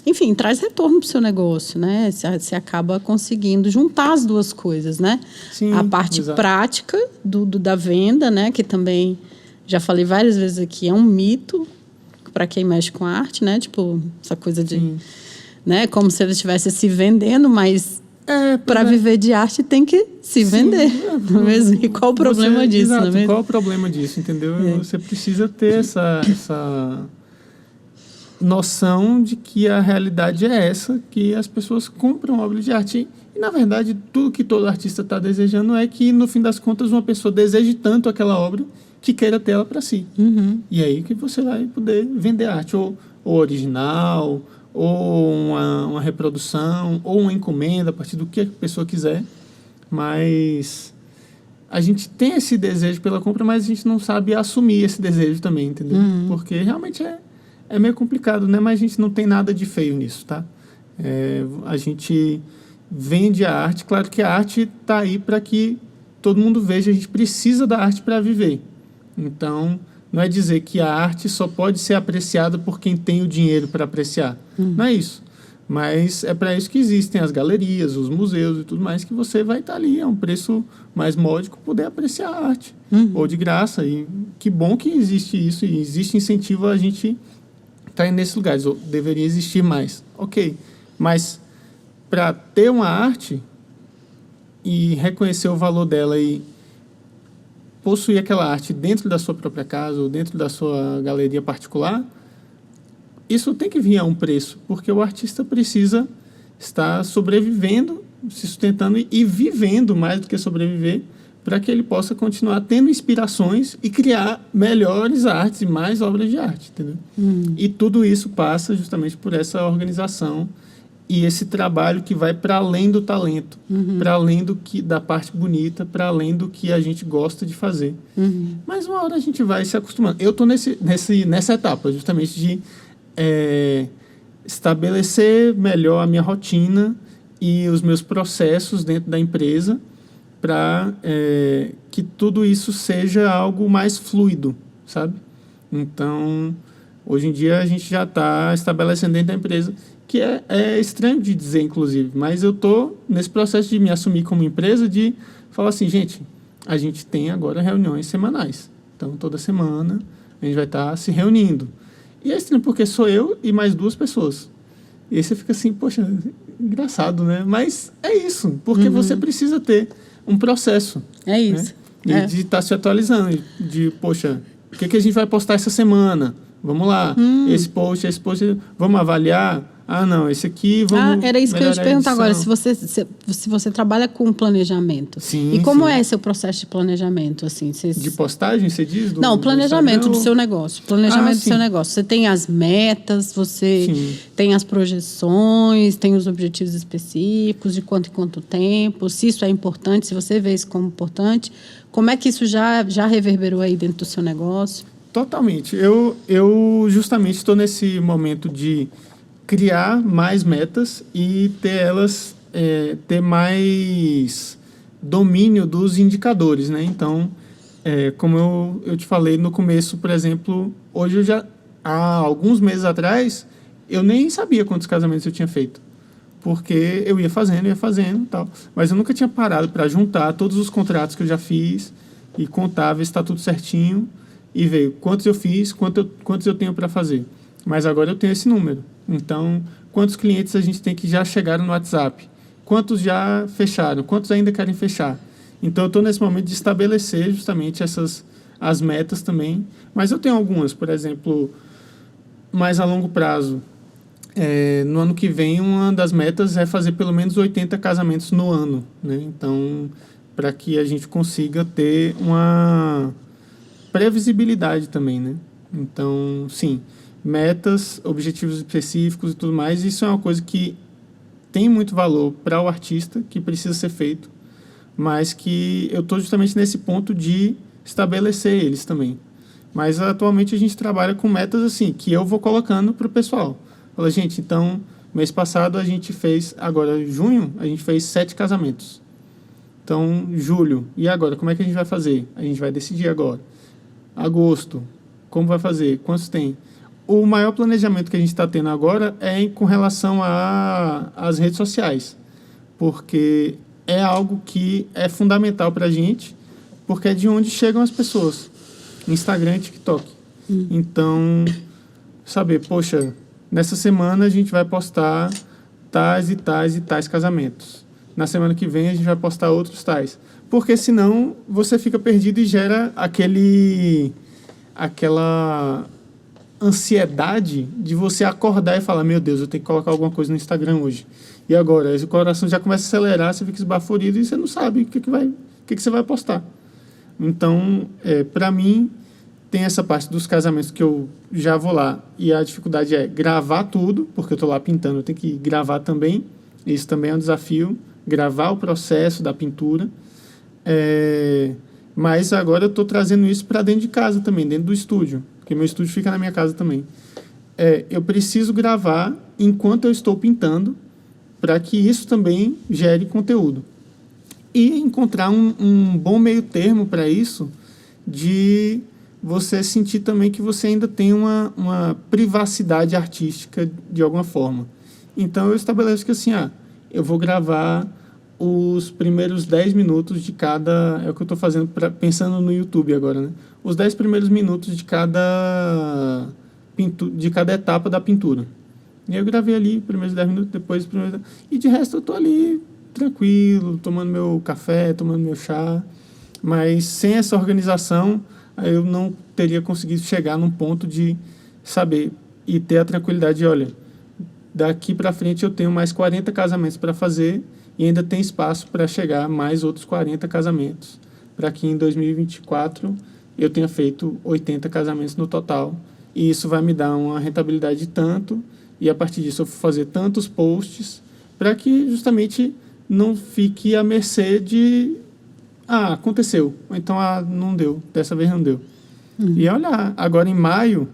Enfim, traz retorno para o seu negócio, né? Você acaba conseguindo juntar as duas coisas, né? Sim, a parte prática da venda, né? Que também, já falei várias vezes aqui, é um mito para quem mexe com arte, né? Tipo, essa coisa de... né? Como se ele estivesse se vendendo, mas para viver de arte tem que se vender. Não é mesmo? E qual o problema disso? Exato, não é mesmo? qual o problema disso, entendeu? Você precisa ter essa noção de que a realidade é essa, que as pessoas compram obras de arte. E, na verdade, tudo que todo artista está desejando é que, no fim das contas, uma pessoa deseje tanto aquela obra que queira ter ela para si. E aí que você vai poder vender arte, ou original, ou uma reprodução, ou uma encomenda, a partir do que a pessoa quiser. Mas a gente tem esse desejo pela compra, mas a gente não sabe assumir esse desejo também, entendeu? Porque realmente é meio complicado, né? Mas a gente não tem nada de feio nisso, tá? A gente vende a arte. Claro que a arte está aí para que todo mundo veja. A gente precisa da arte para viver. Então, não é dizer que a arte só pode ser apreciada por quem tem o dinheiro para apreciar. Não é isso. Mas é para isso que existem as galerias, os museus e tudo mais, que você vai estar ali a um preço mais módico poder apreciar a arte. Ou de graça. E que bom que existe isso. E existe incentivo a gente estar nesses lugares. Ou deveria existir mais. Ok. Mas para ter uma arte e reconhecer o valor dela e possuir aquela arte dentro da sua própria casa ou dentro da sua galeria particular, isso tem que vir a um preço, porque o artista precisa estar sobrevivendo, se sustentando e vivendo mais do que sobreviver, para que ele possa continuar tendo inspirações e criar melhores artes e mais obras de arte, entendeu? E tudo isso passa justamente por essa organização e esse trabalho que vai para além do talento, para além da parte bonita, para além do que a gente gosta de fazer. Mas uma hora a gente vai se acostumando. Eu estou nessa etapa, justamente, de estabelecer melhor a minha rotina e os meus processos dentro da empresa para que tudo isso seja algo mais fluido, sabe? Então, hoje em dia, a gente já está estabelecendo dentro da empresa, que é estranho de dizer, inclusive, mas eu estou nesse processo de me assumir como empresa, de falar assim, gente, a gente tem agora reuniões semanais. Então, toda semana, a gente vai estar se reunindo. E é estranho, porque sou eu e mais 2 pessoas. E aí você fica assim, poxa, engraçado, né? Mas é isso, porque você precisa ter um processo. É isso. Né? E de estar se atualizando, de, poxa, o que a gente vai postar essa semana? Vamos lá, esse post, vamos avaliar? Ah, não, esse aqui, vamos era isso que eu ia te perguntar agora, se edição. você trabalha com planejamento. Sim, e como sim. é seu processo de planejamento? Assim, De postagem, você diz? Não, planejamento do Instagram? seu negócio. Planejamento do sim. seu negócio. Você tem as metas, você Sim. tem as projeções, tem os objetivos específicos, de quanto em quanto tempo, se isso é importante, se você vê isso como importante. Como é que isso já reverberou aí dentro do seu negócio? Totalmente. Eu justamente estou nesse momento de criar mais metas e ter mais domínio dos indicadores, né? Então, como eu te falei no começo, por exemplo, hoje há alguns meses atrás, eu nem sabia quantos casamentos eu tinha feito, porque eu ia fazendo e tal, mas eu nunca tinha parado para juntar todos os contratos que eu já fiz e contar, ver se está tudo certinho e ver quantos eu fiz, quantos eu tenho para fazer. Mas agora eu tenho esse número. Então, quantos clientes a gente tem que já chegaram no WhatsApp? Quantos já fecharam? Quantos ainda querem fechar? Então, eu estou nesse momento de estabelecer justamente as metas também. Mas eu tenho algumas, por exemplo, mais a longo prazo. No ano que vem, uma das metas é fazer pelo menos 80 casamentos no ano, né? Então, para que a gente consiga ter uma previsibilidade também, né? Então, sim, metas, objetivos específicos e tudo mais, isso é uma coisa que tem muito valor para o artista, que precisa ser feito, mas que eu estou justamente nesse ponto de estabelecer eles também. Mas atualmente a gente trabalha com metas assim, que eu vou colocando para o pessoal. Fala, gente, então, mês passado a gente fez, agora junho, a gente fez 7 casamentos. Então, julho, e agora, como é que a gente vai fazer? A gente vai decidir agora. Agosto, como vai fazer? Quantos tem? O maior planejamento que a gente está tendo agora é com relação às redes sociais, porque é algo que é fundamental para a gente, porque é de onde chegam as pessoas, Instagram e TikTok. Então, saber, poxa, nessa semana a gente vai postar tais e tais e tais casamentos. Na semana que vem a gente vai postar outros tais. Porque senão você fica perdido e gera aquela ansiedade de você acordar e falar, meu Deus, eu tenho que colocar alguma coisa no Instagram hoje. E agora? Aí o coração já começa a acelerar, você fica esbaforido e você não sabe o que você vai postar. Então, para mim, tem essa parte dos casamentos que eu já vou lá e a dificuldade é gravar tudo, porque eu estou lá pintando, eu tenho que gravar também. Isso também é um desafio, gravar o processo da pintura. Mas agora eu estou trazendo isso para dentro de casa também, dentro do estúdio, porque meu estúdio fica na minha casa também. Eu preciso gravar enquanto eu estou pintando, para que isso também gere conteúdo. E encontrar um bom meio termo para isso, de você sentir também que você ainda tem uma privacidade artística de alguma forma. Então eu estabeleço que assim, eu vou gravar os primeiros 10 minutos de cada... É o que eu estou fazendo, pensando no YouTube agora, né? Os 10 primeiros minutos de cada etapa da pintura. E aí eu gravei ali, primeiros 10 minutos, depois... E de resto eu estou ali, tranquilo, tomando meu café, tomando meu chá. Mas sem essa organização, eu não teria conseguido chegar num ponto de saber e ter a tranquilidade de, olha, daqui para frente eu tenho mais 40 casamentos para fazer e ainda tem espaço para chegar a mais outros 40 casamentos, para que em 2024 eu tenha feito 80 casamentos no total, e isso vai me dar uma rentabilidade de tanto, e a partir disso eu vou fazer tantos posts, para que justamente não fique à mercê de, aconteceu, ou então, não deu, dessa vez não deu. E olha, agora em maio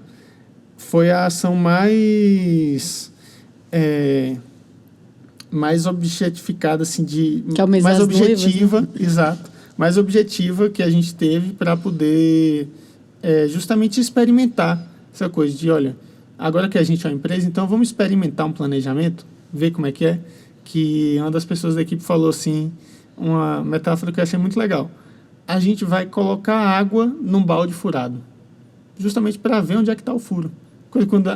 foi a ação mais objetificada, assim, que é o mês mais das objetiva, noivas, né? Exato, mais objetiva que a gente teve para poder justamente experimentar essa coisa de, olha, agora que a gente é uma empresa, então vamos experimentar um planejamento, ver como é. Que uma das pessoas da equipe falou assim, uma metáfora que eu achei muito legal. A gente vai colocar água num balde furado, justamente para ver onde é que está o furo.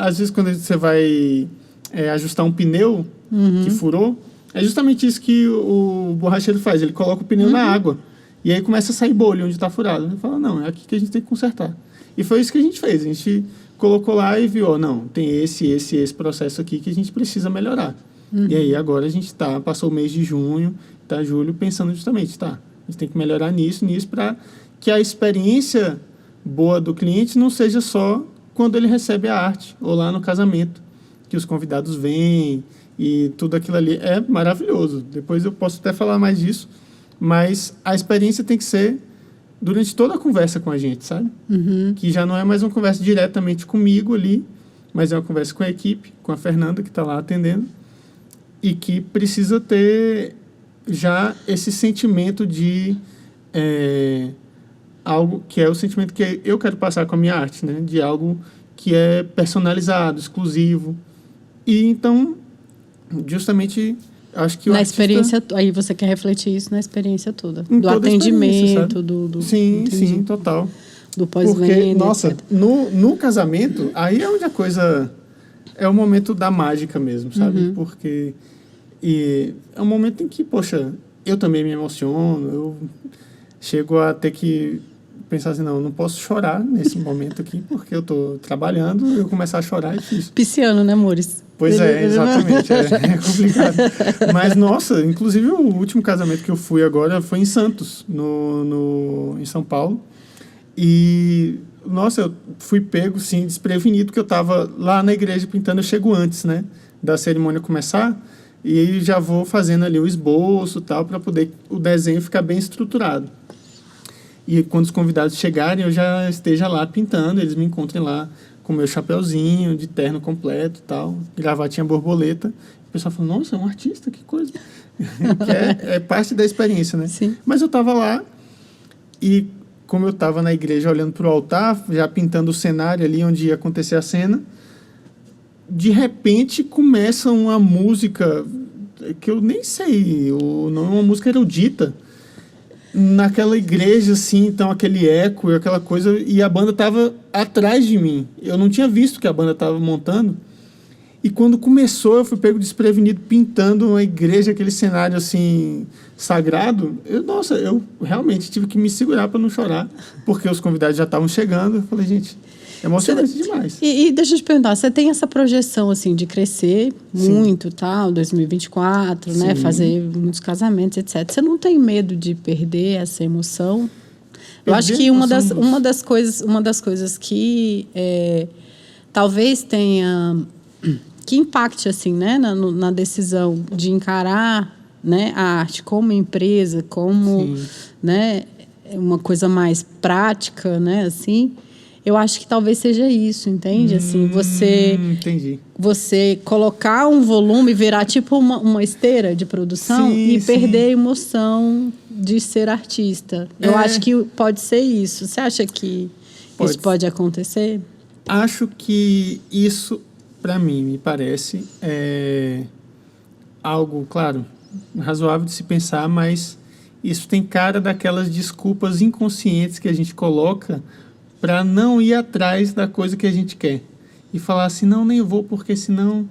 Às vezes, quando você vai ajustar um pneu que furou, é justamente isso que o borracheiro faz. Ele coloca o pneu na água e aí começa a sair bolha onde está furado. Ele fala, não, é aqui que a gente tem que consertar. E foi isso que a gente fez. A gente colocou lá e viu, não, tem esse processo aqui que a gente precisa melhorar. E aí agora a gente passou o mês de junho, julho, pensando justamente, a gente tem que melhorar nisso, para que a experiência boa do cliente não seja só quando ele recebe a arte, ou lá no casamento, que os convidados vêm e tudo aquilo ali é maravilhoso. Depois eu posso até falar mais disso, mas a experiência tem que ser durante toda a conversa com a gente, sabe? Que já não é mais uma conversa diretamente comigo ali, mas é uma conversa com a equipe, com a Fernanda, que está lá atendendo, e que precisa ter já esse sentimento de algo que é o sentimento que eu quero passar com a minha arte, né? De algo que é personalizado, exclusivo. E então, justamente, acho que o na artista... experiência, aí você quer refletir isso na experiência toda. Em do toda atendimento, Sim, total. Do pós-venda, porque, nossa, etc. no casamento, aí é onde a coisa... É o momento da mágica mesmo, sabe? Porque é um momento em que, poxa, eu também me emociono, eu chego a ter que pensar assim, não posso chorar nesse momento aqui, porque eu estou trabalhando, eu começar a chorar é difícil. Pisciano, né, amores? Pois exatamente, é complicado. Mas, nossa, inclusive o último casamento que eu fui agora foi em Santos, em São Paulo. E, nossa, eu fui pego, sim, desprevenido, porque eu estava lá na igreja pintando, eu chego antes, né, da cerimônia começar, e aí já vou fazendo ali o esboço e tal, para poder o desenho ficar bem estruturado. E quando os convidados chegarem, eu já esteja lá pintando, eles me encontrem lá com o meu chapeuzinho de terno completo e tal, gravatinha borboleta. O pessoal falou, nossa, é um artista, que coisa. Que é parte da experiência, né? Sim. Mas eu estava lá e, como eu estava na igreja olhando para o altar, já pintando o cenário ali onde ia acontecer a cena, de repente começa uma música que eu nem sei, não é uma música erudita, naquela igreja, assim, então aquele eco e aquela coisa, e a banda estava atrás de mim. Eu não tinha visto que a banda estava montando. E quando começou, eu fui pego desprevenido pintando uma igreja, aquele cenário, assim, sagrado. Eu realmente tive que me segurar para não chorar, porque os convidados já estavam chegando. Eu falei, gente, é emocionante demais. E deixa eu te perguntar, você tem essa projeção, assim, de crescer muito, tal, 2024, né? Fazer muitos casamentos, etc. Você não tem medo de perder essa emoção? Eu acho que uma das coisas que talvez tenha... que impacte, assim, né? Na decisão de encarar, né, a arte como empresa, como, né, uma coisa mais prática, né, assim... Eu acho que talvez seja isso, entende? Assim, você colocar um volume, virar tipo uma esteira de produção e perder a emoção de ser artista. Eu acho que pode ser isso. Você acha que isso pode acontecer? Acho que isso, para mim, me parece algo, claro, razoável de se pensar, mas isso tem cara daquelas desculpas inconscientes que a gente coloca para não ir atrás da coisa que a gente quer. E falar assim, não, nem vou, porque senão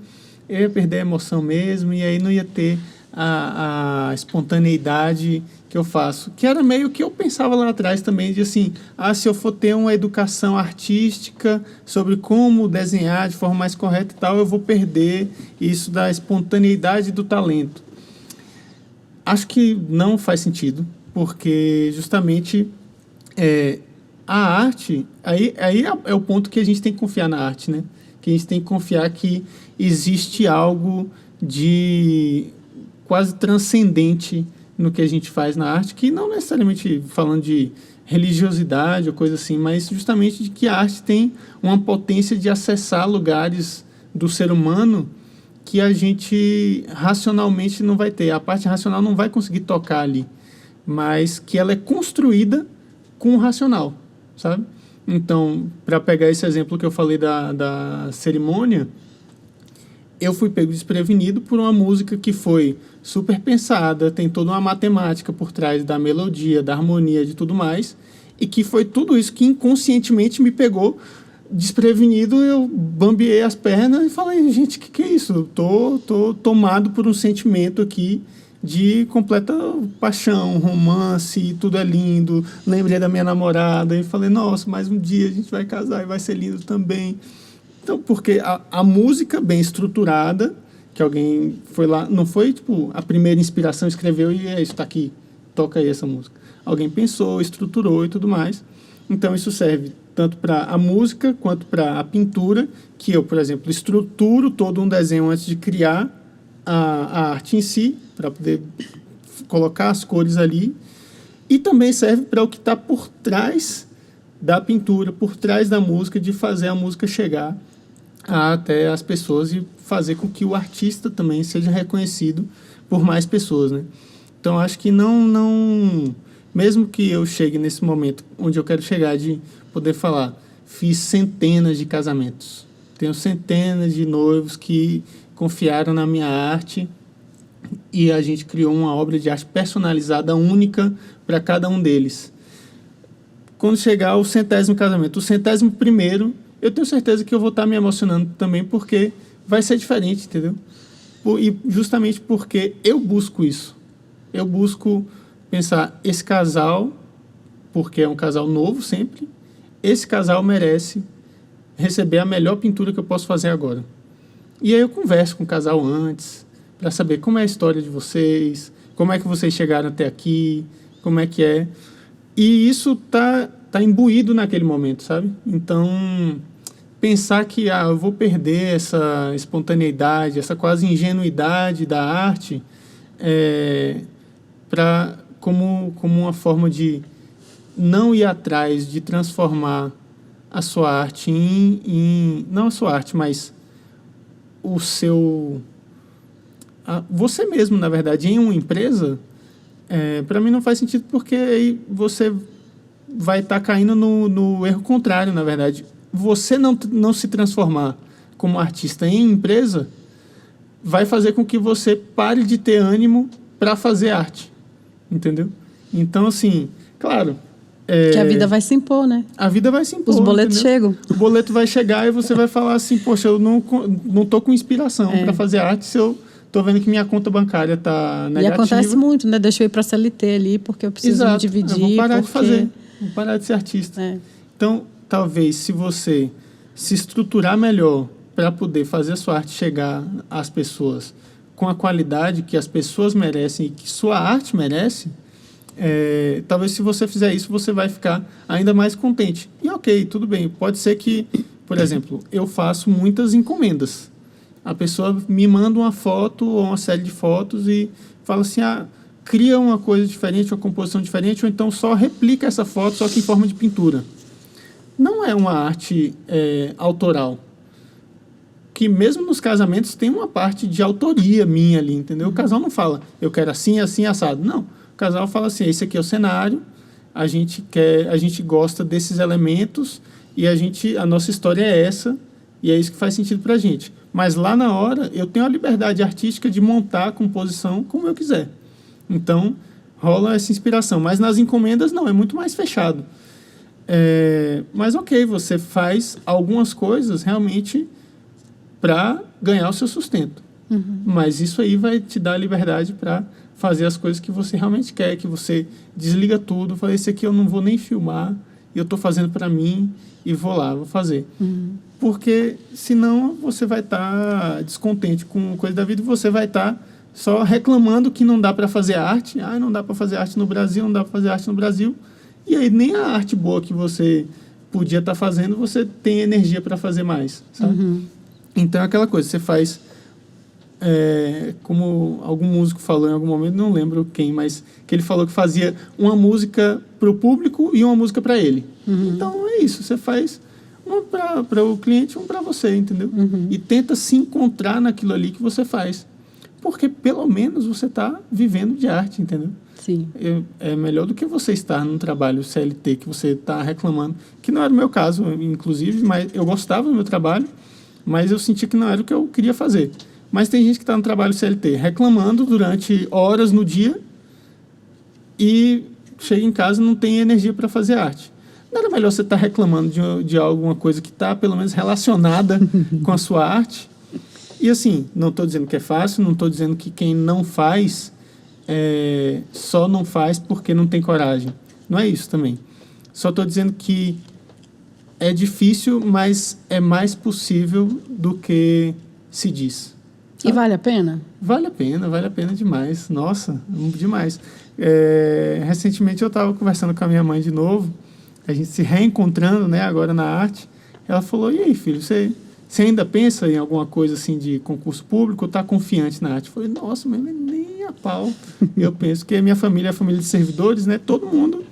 eu ia perder a emoção mesmo, e aí não ia ter a espontaneidade que eu faço. Que era meio que eu pensava lá atrás também, de assim, se eu for ter uma educação artística sobre como desenhar de forma mais correta e tal, eu vou perder isso da espontaneidade do talento. Acho que não faz sentido, porque justamente... a arte, aí é o ponto que a gente tem que confiar na arte, né? Que a gente tem que confiar que existe algo de quase transcendente no que a gente faz na arte, que não necessariamente falando de religiosidade ou coisa assim, mas justamente de que a arte tem uma potência de acessar lugares do ser humano que a gente racionalmente não vai ter. A parte racional não vai conseguir tocar ali, mas que ela é construída com o racional, sabe? Então, para pegar esse exemplo que eu falei da cerimônia, eu fui pego desprevenido por uma música que foi super pensada, tem toda uma matemática por trás da melodia, da harmonia, de tudo mais, e que foi tudo isso que inconscientemente me pegou desprevenido. Eu bambeei as pernas e falei, gente, que é isso? Tô tomado por um sentimento aqui de completa paixão, romance, tudo é lindo. Lembrei da minha namorada e falei, nossa, mais um dia a gente vai casar e vai ser lindo também. Então, porque a música bem estruturada, que alguém foi lá, não foi tipo a primeira inspiração, escreveu e é isso, tá aqui, toca aí essa música. Alguém pensou, estruturou e tudo mais. Então, isso serve tanto para a música quanto para a pintura, que eu, por exemplo, estruturo todo um desenho antes de criar a arte em si, para poder colocar as cores ali. E também serve para o que está por trás da pintura, por trás da música, de fazer a música chegar até as pessoas e fazer com que o artista também seja reconhecido por mais pessoas, né? Então, acho que não mesmo que eu chegue nesse momento onde eu quero chegar de poder falar, fiz centenas de casamentos, tenho centenas de noivos que confiaram na minha arte e a gente criou uma obra de arte personalizada, única para cada um deles. Quando chegar o 100º casamento, o 101º, eu tenho certeza que eu vou estar me emocionando também, porque vai ser diferente, entendeu? E justamente porque eu busco isso. Eu busco pensar, esse casal, porque é um casal novo sempre, esse casal merece receber a melhor pintura que eu posso fazer agora. E aí eu converso com o casal antes, para saber como é a história de vocês, como é que vocês chegaram até aqui, como é que é. E isso tá imbuído naquele momento, sabe? Então, pensar que eu vou perder essa espontaneidade, essa quase ingenuidade da arte, como uma forma de não ir atrás, de transformar a sua arte não a sua arte, mas o seu... você mesmo, na verdade, em uma empresa, para mim não faz sentido, porque aí você vai estar caindo no erro contrário, na verdade. Você não se transformar como artista em empresa vai fazer com que você pare de ter ânimo para fazer arte, entendeu? Então, assim, claro... que a vida vai se impor, né? A vida vai se impor. Os boletos chegam. O boleto vai chegar e você vai falar assim, poxa, eu não tô com inspiração para fazer arte se eu tô vendo que minha conta bancária tá negativa. E acontece muito, né? Deixa eu ir para a CLT ali, porque eu preciso me dividir. Eu vou parar de fazer, vou parar de ser artista. Então, talvez, se você se estruturar melhor para poder fazer a sua arte chegar às pessoas com a qualidade que as pessoas merecem e que sua arte merece, talvez se você fizer isso, você vai ficar ainda mais contente. E ok, tudo bem. Pode ser que, por exemplo, eu faço muitas encomendas. A pessoa me manda uma foto ou uma série de fotos e fala assim, cria uma coisa diferente, uma composição diferente, ou então só replica essa foto, só que em forma de pintura. Não é uma arte autoral. Que mesmo nos casamentos tem uma parte de autoria minha ali, entendeu? O casal não fala, eu quero assim, assim, assado. Não. O casal fala assim, esse aqui é o cenário, a gente gosta desses elementos e a nossa história é essa, e é isso que faz sentido pra gente. Mas lá na hora, eu tenho a liberdade artística de montar a composição como eu quiser. Então, rola essa inspiração. Mas nas encomendas, não, é muito mais fechado. Mas ok, você faz algumas coisas realmente para ganhar o seu sustento. Uhum. Mas isso aí vai te dar liberdade para fazer as coisas que você realmente quer, que você desliga tudo, fala, esse aqui eu não vou nem filmar, eu estou fazendo para mim e vou fazer. Uhum. Porque senão você vai estar descontente com coisa da vida e você vai estar só reclamando que não dá para fazer arte. Não dá para fazer arte no Brasil, não dá para fazer arte no Brasil. E aí nem a arte boa que você podia estar fazendo, você tem energia para fazer mais, sabe? Uhum. Então é aquela coisa, você faz... como algum músico falou em algum momento, não lembro quem, mas que ele falou que fazia uma música para o público e uma música para ele. Uhum. Então é isso, você faz uma para o cliente e uma para você, entendeu? Uhum. E tenta se encontrar naquilo ali que você faz, porque pelo menos você está vivendo de arte, entendeu? Sim. É melhor do que você estar num trabalho CLT que você está reclamando, que não era o meu caso, inclusive, mas eu gostava do meu trabalho, mas eu senti que não era o que eu queria fazer. Mas tem gente que está no trabalho CLT reclamando durante horas no dia e chega em casa e não tem energia para fazer arte. Não era melhor você estar reclamando de alguma coisa que está, pelo menos, relacionada com a sua arte? E, assim, não estou dizendo que é fácil, não estou dizendo que quem não faz, só não faz porque não tem coragem. Não é isso também. Só estou dizendo que é difícil, mas é mais possível do que se diz. E vale a pena? Vale a pena demais. Nossa, demais. Recentemente eu estava conversando com a minha mãe de novo, a gente se reencontrando, né, agora na arte. Ela falou, e aí, filho, você ainda pensa em alguma coisa assim de concurso público ou está confiante na arte? Eu falei, nossa, mas nem a pau. Eu penso que a minha família é a família de servidores, né? Todo mundo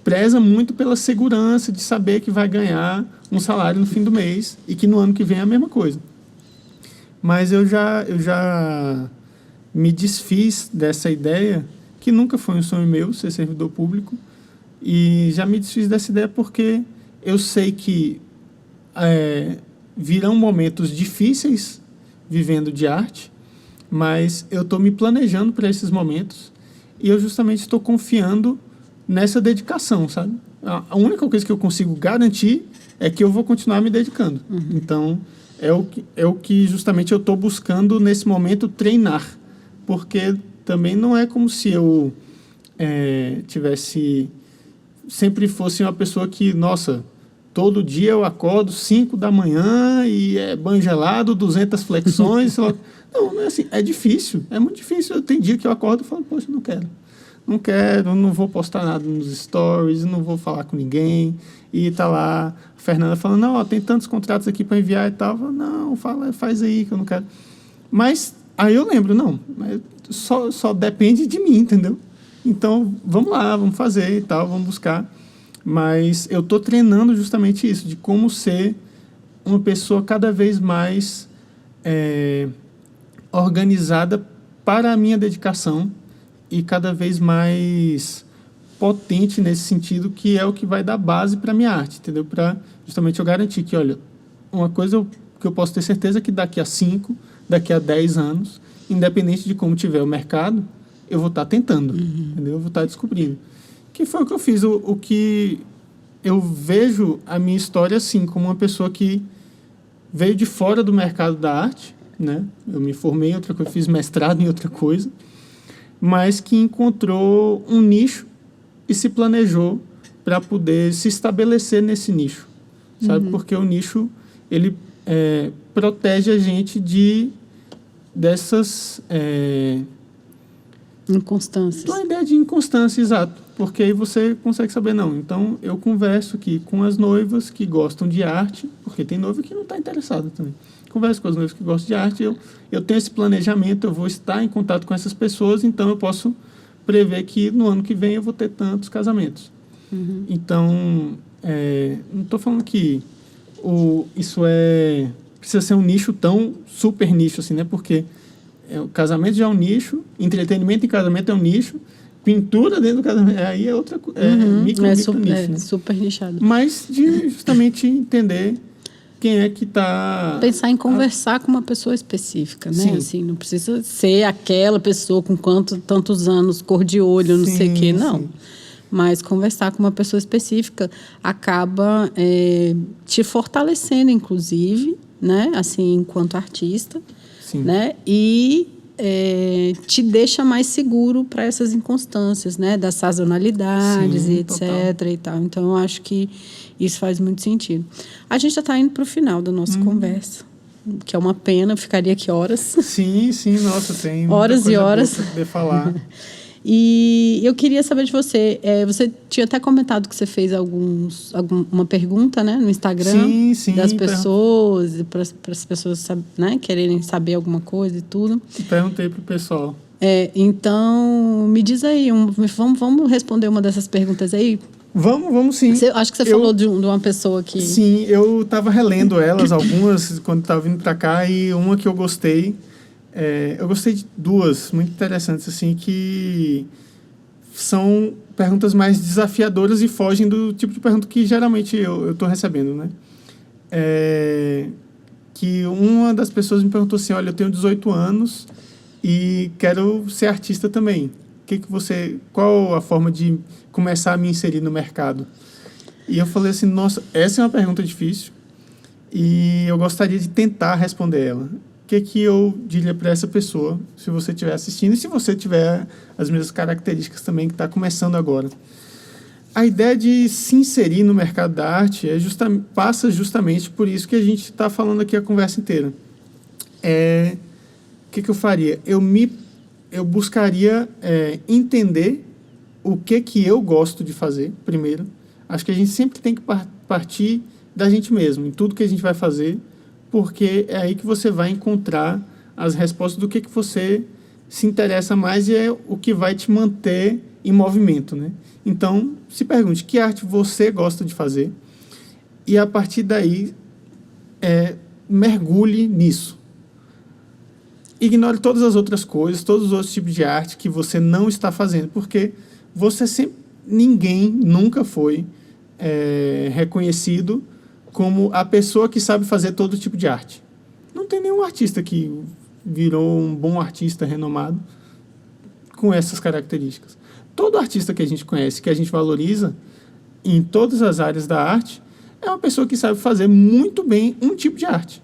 preza muito pela segurança de saber que vai ganhar um salário no fim do mês e que no ano que vem é a mesma coisa. Mas eu já me desfiz dessa ideia, que nunca foi um sonho meu, ser servidor público, e já me desfiz dessa ideia porque eu sei que virão momentos difíceis vivendo de arte, mas eu estou me planejando para esses momentos e eu justamente estou confiando nessa dedicação, sabe? A única coisa que eu consigo garantir é que eu vou continuar me dedicando. Uhum. Então, é o que justamente eu estou buscando nesse momento treinar, porque também não é como se eu sempre fosse uma pessoa que, nossa, todo dia eu acordo 5 da manhã e é banho gelado, 200 flexões. Não é assim, é difícil, é muito difícil. Tem dia que eu acordo e falo, poxa, não vou postar nada nos stories, não vou falar com ninguém. E tá lá a Fernanda falando, não, tem tantos contratos aqui para enviar e tal. Eu, não, faz aí que eu não quero. Mas aí eu lembro, não, só depende de mim, entendeu? Então, vamos lá, vamos fazer e tal, vamos buscar. Mas eu estou treinando justamente isso, de como ser uma pessoa cada vez mais organizada para a minha dedicação e cada vez mais potente nesse sentido, que é o que vai dar base para a minha arte, entendeu? Para justamente eu garantir que, olha, uma coisa que eu posso ter certeza é que daqui a 5, daqui a 10 anos, independente de como tiver o mercado, eu vou estar tentando, entendeu? Eu vou estar descobrindo. Que foi o que eu fiz, o que eu vejo a minha história assim, como uma pessoa que veio de fora do mercado da arte, né? Eu me formei em outra coisa, fiz mestrado em outra coisa, mas que encontrou um nicho e se planejou para poder se estabelecer nesse nicho, sabe? Porque o nicho, ele protege a gente dessas... inconstâncias. Uma ideia de inconstância, exato. Porque aí você consegue saber, não, então eu converso aqui com as noivas que gostam de arte, porque tem noiva que não está interessada também. Converso com as noivas que gostam de arte, eu tenho esse planejamento, eu vou estar em contato com essas pessoas, então eu posso prever que no ano que vem eu vou ter tantos casamentos. Então, não estou falando que isso precisa ser um nicho tão super nicho assim, né? Porque o casamento já é um nicho, entretenimento em casamento é um nicho, pintura dentro do casamento, aí é outra coisa, micro nicho, né? Super nichado. Mas de justamente entender quem é que está... Pensar em conversar com uma pessoa específica, né? Sim. Assim, não precisa ser aquela pessoa com tantos anos, cor de olho, não sei o quê, não. Sim. Mas conversar com uma pessoa específica acaba te fortalecendo, inclusive, né? Assim, enquanto artista. Sim. Né? E te deixa mais seguro para essas inconstâncias, né? Das sazonalidades. Sim, e etc. E tal. Então, eu acho que isso faz muito sentido. A gente já está indo para o final da nossa conversa, que é uma pena, eu ficaria aqui horas. Sim, nossa, tem horas muita coisa e horas boa para poder falar. E eu queria saber de você, você tinha até comentado que você fez uma pergunta, né, no Instagram, sim, das pessoas, para as pessoas, né, quererem saber alguma coisa e tudo. Perguntei pro pessoal. Então, me diz aí, vamos responder uma dessas perguntas aí? Vamos sim. Acho que você falou de uma pessoa que... Sim, eu estava relendo elas, algumas, quando estava vindo para cá, e uma que eu gostei... eu gostei de duas muito interessantes, assim, que são perguntas mais desafiadoras e fogem do tipo de pergunta que geralmente eu estou recebendo, né? Que uma das pessoas me perguntou assim, olha, eu tenho 18 anos e quero ser artista também. Qual a forma de começar a me inserir no mercado? E eu falei assim, nossa, essa é uma pergunta difícil e eu gostaria de tentar responder ela. O que eu diria para essa pessoa, se você estiver assistindo e se você tiver as mesmas características também que está começando agora? A ideia de se inserir no mercado da arte passa justamente por isso que a gente está falando aqui a conversa inteira. O que eu faria? Eu buscaria entender o que eu gosto de fazer, primeiro. Acho que a gente sempre tem que partir da gente mesmo, em tudo que a gente vai fazer, porque é aí que você vai encontrar as respostas do que você se interessa mais e é o que vai te manter em movimento, né? Então, se pergunte, que arte você gosta de fazer? E, a partir daí, mergulhe nisso. Ignore todas as outras coisas, todos os outros tipos de arte que você não está fazendo, porque ninguém nunca foi reconhecido como a pessoa que sabe fazer todo tipo de arte. Não tem nenhum artista que virou um bom artista renomado com essas características. Todo artista que a gente conhece, que a gente valoriza em todas as áreas da arte, é uma pessoa que sabe fazer muito bem um tipo de arte.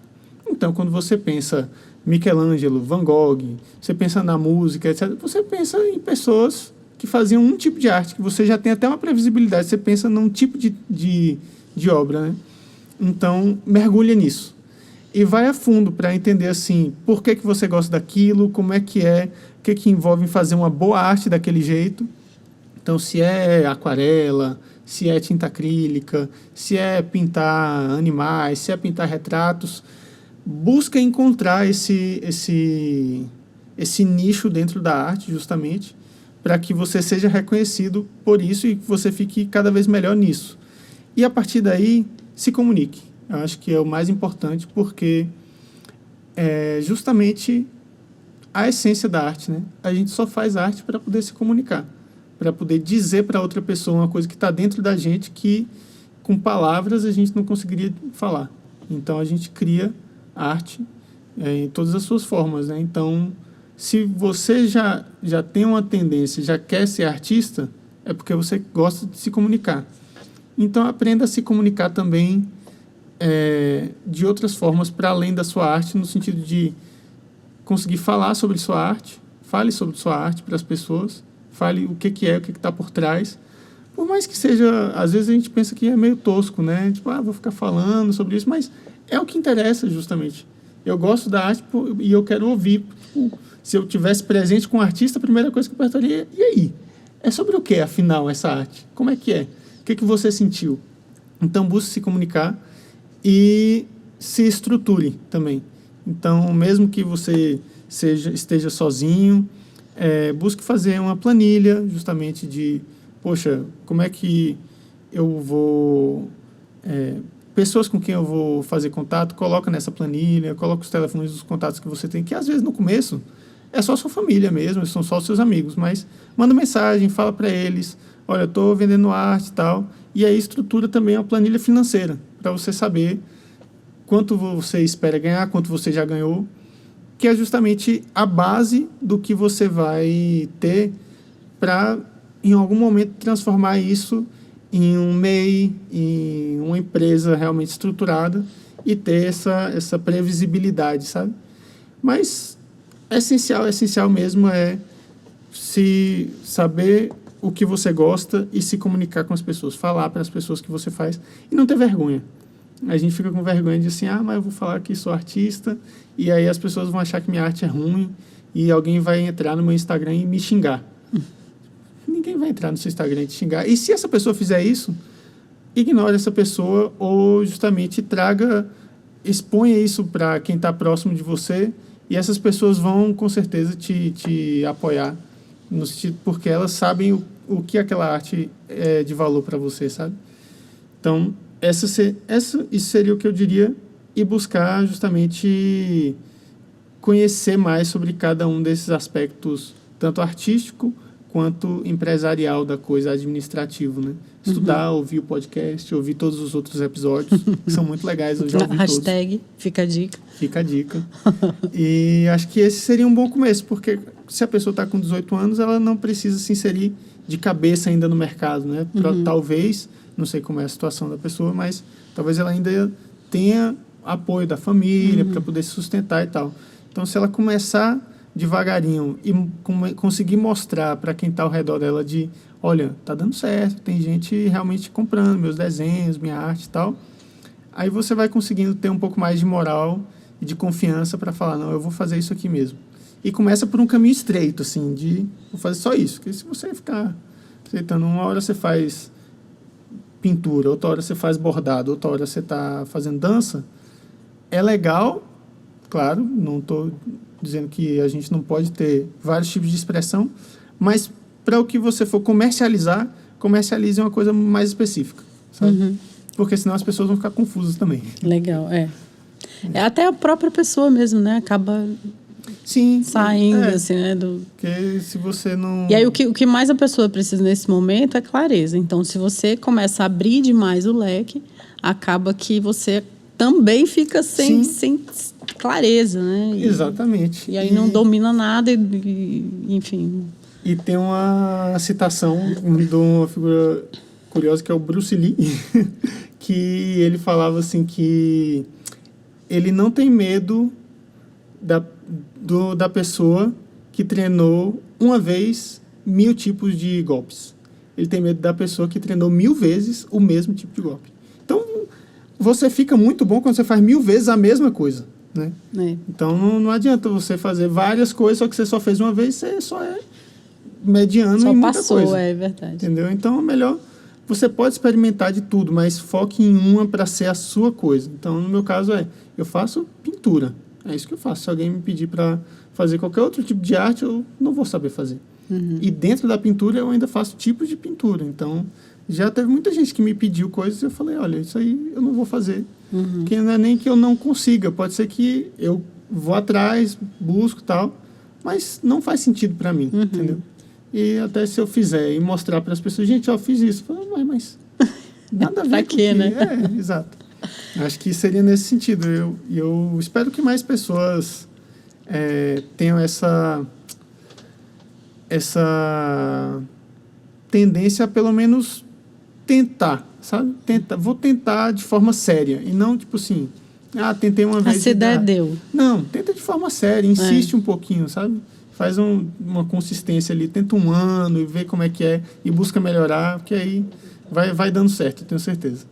Então, quando você pensa Michelangelo, Van Gogh, você pensa na música, etc., você pensa em pessoas que faziam um tipo de arte, que você já tem até uma previsibilidade, você pensa num tipo de obra, né? Então, mergulha nisso. E vai a fundo para entender, assim, por que você gosta daquilo, como é, o que envolve fazer uma boa arte daquele jeito. Então, se é aquarela, se é tinta acrílica, se é pintar animais, se é pintar retratos, busca encontrar esse nicho dentro da arte, justamente, para que você seja reconhecido por isso e que você fique cada vez melhor nisso. E, a partir daí, se comunique. Eu acho que é o mais importante, porque é justamente a essência da arte, né? A gente só faz arte para poder se comunicar, para poder dizer para outra pessoa uma coisa que está dentro da gente que, com palavras, a gente não conseguiria falar. Então, a gente cria arte em todas as suas formas, né? Então, se você já tem uma tendência, já quer ser artista, é porque você gosta de se comunicar. Então, aprenda a se comunicar também de outras formas para além da sua arte, no sentido de conseguir falar sobre sua arte, fale sobre sua arte para as pessoas, fale o que o que está por trás. Por mais que seja, às vezes a gente pensa que é meio tosco, né? Tipo, vou ficar falando sobre isso, mas é o que interessa, justamente. Eu gosto da arte e eu quero ouvir. Se eu tivesse presente com o artista, a primeira coisa que eu perguntaria, e aí? É sobre o que, afinal, essa arte? Como é que é? O que você sentiu? Então, busque se comunicar e se estruture também. Então, mesmo que você esteja sozinho, busque fazer uma planilha, justamente de, poxa, como é que eu vou... pessoas com quem eu vou fazer contato, coloca nessa planilha, coloca os telefones dos contatos que você tem, que às vezes no começo é só sua família mesmo, são só os seus amigos, mas manda mensagem, fala para eles, olha, eu estou vendendo arte e tal, e aí estrutura também uma planilha financeira, para você saber quanto você espera ganhar, quanto você já ganhou, que é justamente a base do que você vai ter para, em algum momento, transformar isso em um MEI, em uma empresa realmente estruturada e ter essa previsibilidade, sabe? Mas essencial mesmo é se saber o que você gosta e se comunicar com as pessoas, falar para as pessoas que você faz e não ter vergonha. A gente fica com vergonha de assim, mas eu vou falar que sou artista e aí as pessoas vão achar que minha arte é ruim e alguém vai entrar no meu Instagram e me xingar. Ninguém vai entrar no seu Instagram e te xingar. E se essa pessoa fizer isso, ignore essa pessoa ou justamente exponha isso para quem está próximo de você e essas pessoas vão com certeza te apoiar no sentido, porque elas sabem o que aquela arte é de valor para você, sabe? Então, isso seria o que eu diria, e buscar justamente conhecer mais sobre cada um desses aspectos, tanto artístico quanto empresarial da coisa, administrativo, né? Estudar, ouvir o podcast, ouvir todos os outros episódios, que são muito legais, eu já ouvi todos. Hashtag, fica a dica. Fica a dica. E acho que esse seria um bom começo, porque se a pessoa está com 18 anos, ela não precisa se inserir de cabeça ainda no mercado, né? Talvez, não sei como é a situação da pessoa, mas talvez ela ainda tenha apoio da família para poder se sustentar e tal. Então, se ela começar devagarinho e conseguir mostrar para quem está ao redor dela de, olha, tá dando certo, tem gente realmente comprando meus desenhos, minha arte e tal, aí você vai conseguindo ter um pouco mais de moral e de confiança para falar, não, eu vou fazer isso aqui mesmo. E começa por um caminho estreito, assim, de vou fazer só isso. Porque se você ficar aceitando, uma hora você faz pintura, outra hora você faz bordado, outra hora você está fazendo dança, é legal, claro, não estou dizendo que a gente não pode ter vários tipos de expressão, mas para o que você for comercializar, comercialize uma coisa mais específica, sabe? Porque senão as pessoas vão ficar confusas também. Legal, até a própria pessoa mesmo, né? Acaba saindo, assim, né? Porque se você não... E aí o que mais a pessoa precisa nesse momento é clareza. Então, se você começa a abrir demais o leque, acaba que você também fica sem clareza, né? Exatamente. E aí não domina nada, enfim. E tem uma citação de uma figura curiosa que é o Bruce Lee, que ele falava assim que ele não tem medo da pessoa que treinou uma vez 1000 tipos de golpes. Ele tem medo da pessoa que treinou 1000 vezes o mesmo tipo de golpe. Então, você fica muito bom quando você faz 1000 vezes a mesma coisa, né? Então, não adianta você fazer várias coisas, só que você só fez uma vez, você só é mediano só em muita passou, coisa. é verdade. Entendeu? Então, é melhor... Você pode experimentar de tudo, mas foque em uma para ser a sua coisa. Então, no meu caso, eu faço pintura. É isso que eu faço. Se alguém me pedir para fazer qualquer outro tipo de arte, eu não vou saber fazer. E dentro da pintura, eu ainda faço tipos de pintura. Então, já teve muita gente que me pediu coisas e eu falei, olha, isso aí eu não vou fazer. Porque não é nem que eu não consiga. Pode ser que eu vou atrás, busco e tal, mas não faz sentido para mim, entendeu? E até se eu fizer e mostrar para as pessoas, gente, ó, fiz isso. Eu falo, mas nada a ver pra com quê, né? Exato. Acho que seria nesse sentido. Eu espero que mais pessoas tenham essa tendência a pelo menos tentar, sabe? Vou tentar de forma séria e não tipo assim, tentei uma vez. Essa ideia deu. Não, tenta de forma séria, insiste um pouquinho, sabe? Faz uma consistência ali, tenta um ano e vê como é que é e busca melhorar, porque aí vai dando certo, eu tenho certeza.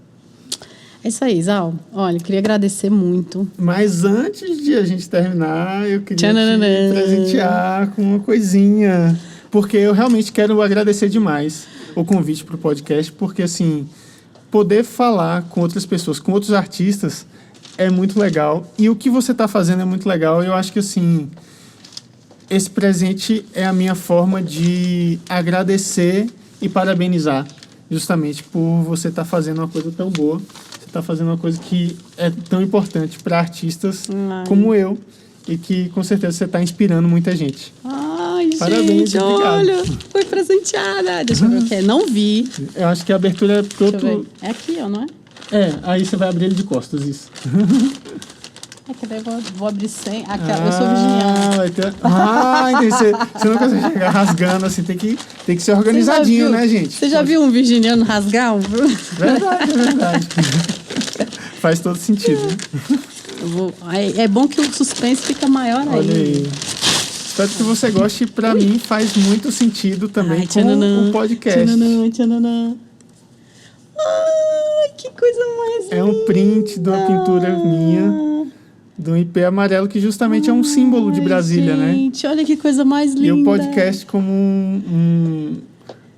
É isso aí, Zal. Olha, queria agradecer muito. Mas antes de a gente terminar, eu queria te presentear com uma coisinha. Porque eu realmente quero agradecer demais o convite para o podcast, porque, assim, poder falar com outras pessoas, com outros artistas, é muito legal. E o que você está fazendo é muito legal. Eu acho que, assim, esse presente é a minha forma de agradecer e parabenizar, justamente por você estar fazendo uma coisa tão boa. Está fazendo uma coisa que é tão importante para artistas como eu e que com certeza você está inspirando muita gente. Ai, parabéns, gente, obrigado. olha, foi presenteada. Deixa eu ver o que é. Não vi. Eu acho que a abertura é pro outro... É aqui, ó, não é? Aí você vai abrir ele de costas, isso. Vou abrir sem. Aqui, eu sou virginiana. Entendi. Você não consegue chegar rasgando assim, tem que ser organizadinho, né, gente? Você já viu um virginiano rasgar? Verdade. Faz todo sentido. É bom que o suspense fica maior aí. Olha aí. Espero que você goste. Para mim faz muito sentido também com o podcast. Ai, que coisa mais linda. É um print de uma pintura minha, do IP amarelo, que justamente é um símbolo de Brasília, né? Gente, olha que coisa mais linda. E o podcast como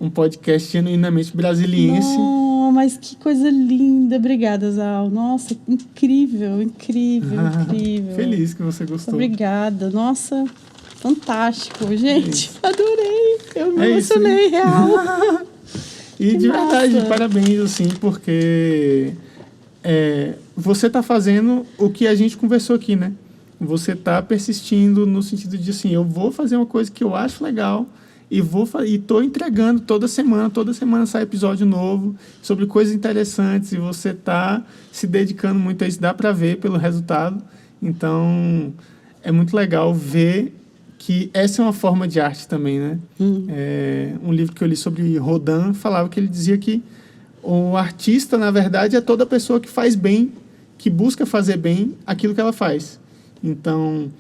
um podcast genuinamente brasiliense. Oh, mas que coisa linda. Obrigada, Zal. Nossa, incrível. Feliz que você gostou. Obrigada. Nossa, fantástico. Gente, adorei. Eu me emocionei, real. E que de verdade, parabéns, assim, porque você está fazendo o que a gente conversou aqui, né? Você está persistindo no sentido de, assim, eu vou fazer uma coisa que eu acho legal e estou entregando toda semana sai episódio novo sobre coisas interessantes e você está se dedicando muito a isso, dá para ver pelo resultado. Então, é muito legal ver que essa é uma forma de arte também, né? Um livro que eu li sobre Rodin falava que ele dizia que o artista, na verdade, é toda pessoa que faz bem, que busca fazer bem aquilo que ela faz. Então,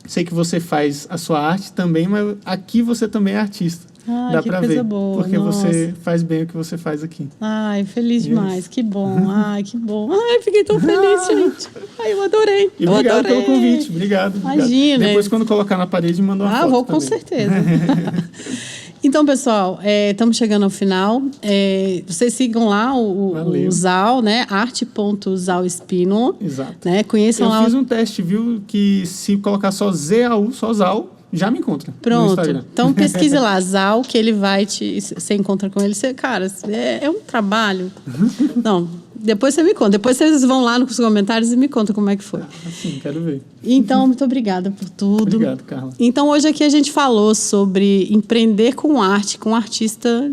sei que você faz a sua arte também, mas aqui você também é artista. Dá pra ver, boa, porque nossa. Você faz bem o que você faz aqui. Ai, feliz demais, que bom. Ai, que bom. Ai, fiquei tão feliz, gente. Ai, eu adorei. E obrigado pelo convite, obrigado. Imagina. Depois, quando colocar na parede, manda uma foto vou com também. certeza. Então, pessoal, estamos chegando ao final. Vocês sigam lá o Zal, né? arte.zalespino. Exato. Né? Conheçam lá. Eu fiz um teste, viu? Que se colocar só ZAU, só Zal, já me encontra. Pronto. No Instagram. Então, pesquise lá, Zal, que ele vai Você encontra com ele. Cara, é um trabalho. Não, depois você me conta. Depois vocês vão lá nos comentários e me contam como é que foi. Sim, quero ver. Então, muito obrigada por tudo. Obrigado, Carla. Então, hoje aqui a gente falou sobre empreender com arte, com um artista,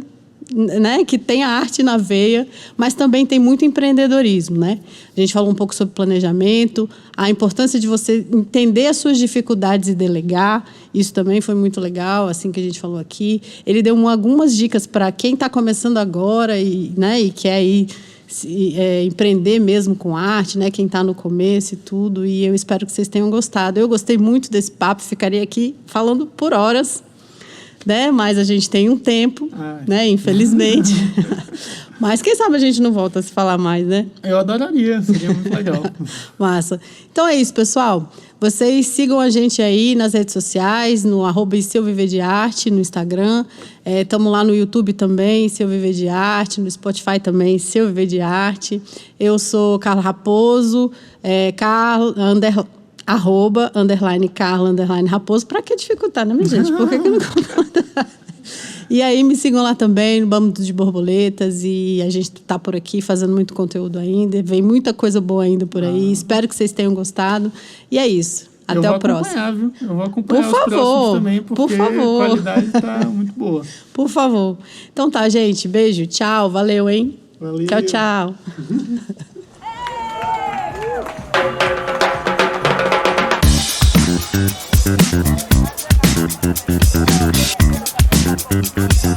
né, que tem a arte na veia, mas também tem muito empreendedorismo, né? A gente falou um pouco sobre planejamento, a importância de você entender as suas dificuldades e delegar. Isso também foi muito legal, assim que a gente falou aqui. Ele deu algumas dicas para quem está começando agora e quer ir empreender mesmo com arte, né? Quem está no começo e tudo. E eu espero que vocês tenham gostado. Eu gostei muito desse papo, ficaria aqui falando por horas, né? Mas a gente tem um tempo, né? Infelizmente. Mas quem sabe a gente não volta a se falar mais, né? Eu adoraria, seria muito legal. Massa. Então é isso, pessoal. Vocês sigam a gente aí nas redes sociais, no @SeuViverDeArte, no Instagram. Estamos lá no YouTube também, Seu Viver de Arte, no Spotify também, Seu Viver de Arte. Eu sou Carla Raposo, Carla Raposo. Pra que dificultar, né, minha gente? Por que não conta? E aí me sigam lá também no Bando de Borboletas e a gente tá por aqui fazendo muito conteúdo ainda, vem muita coisa boa ainda por aí. Espero que vocês tenham gostado. E é isso. Até o próximo. Viu? Eu vou acompanhar por favor, os próximos também, porque por favor. A qualidade tá muito boa. Por favor. Então tá, gente. Beijo. Tchau. Valeu, hein? Valeu. Tchau, tchau.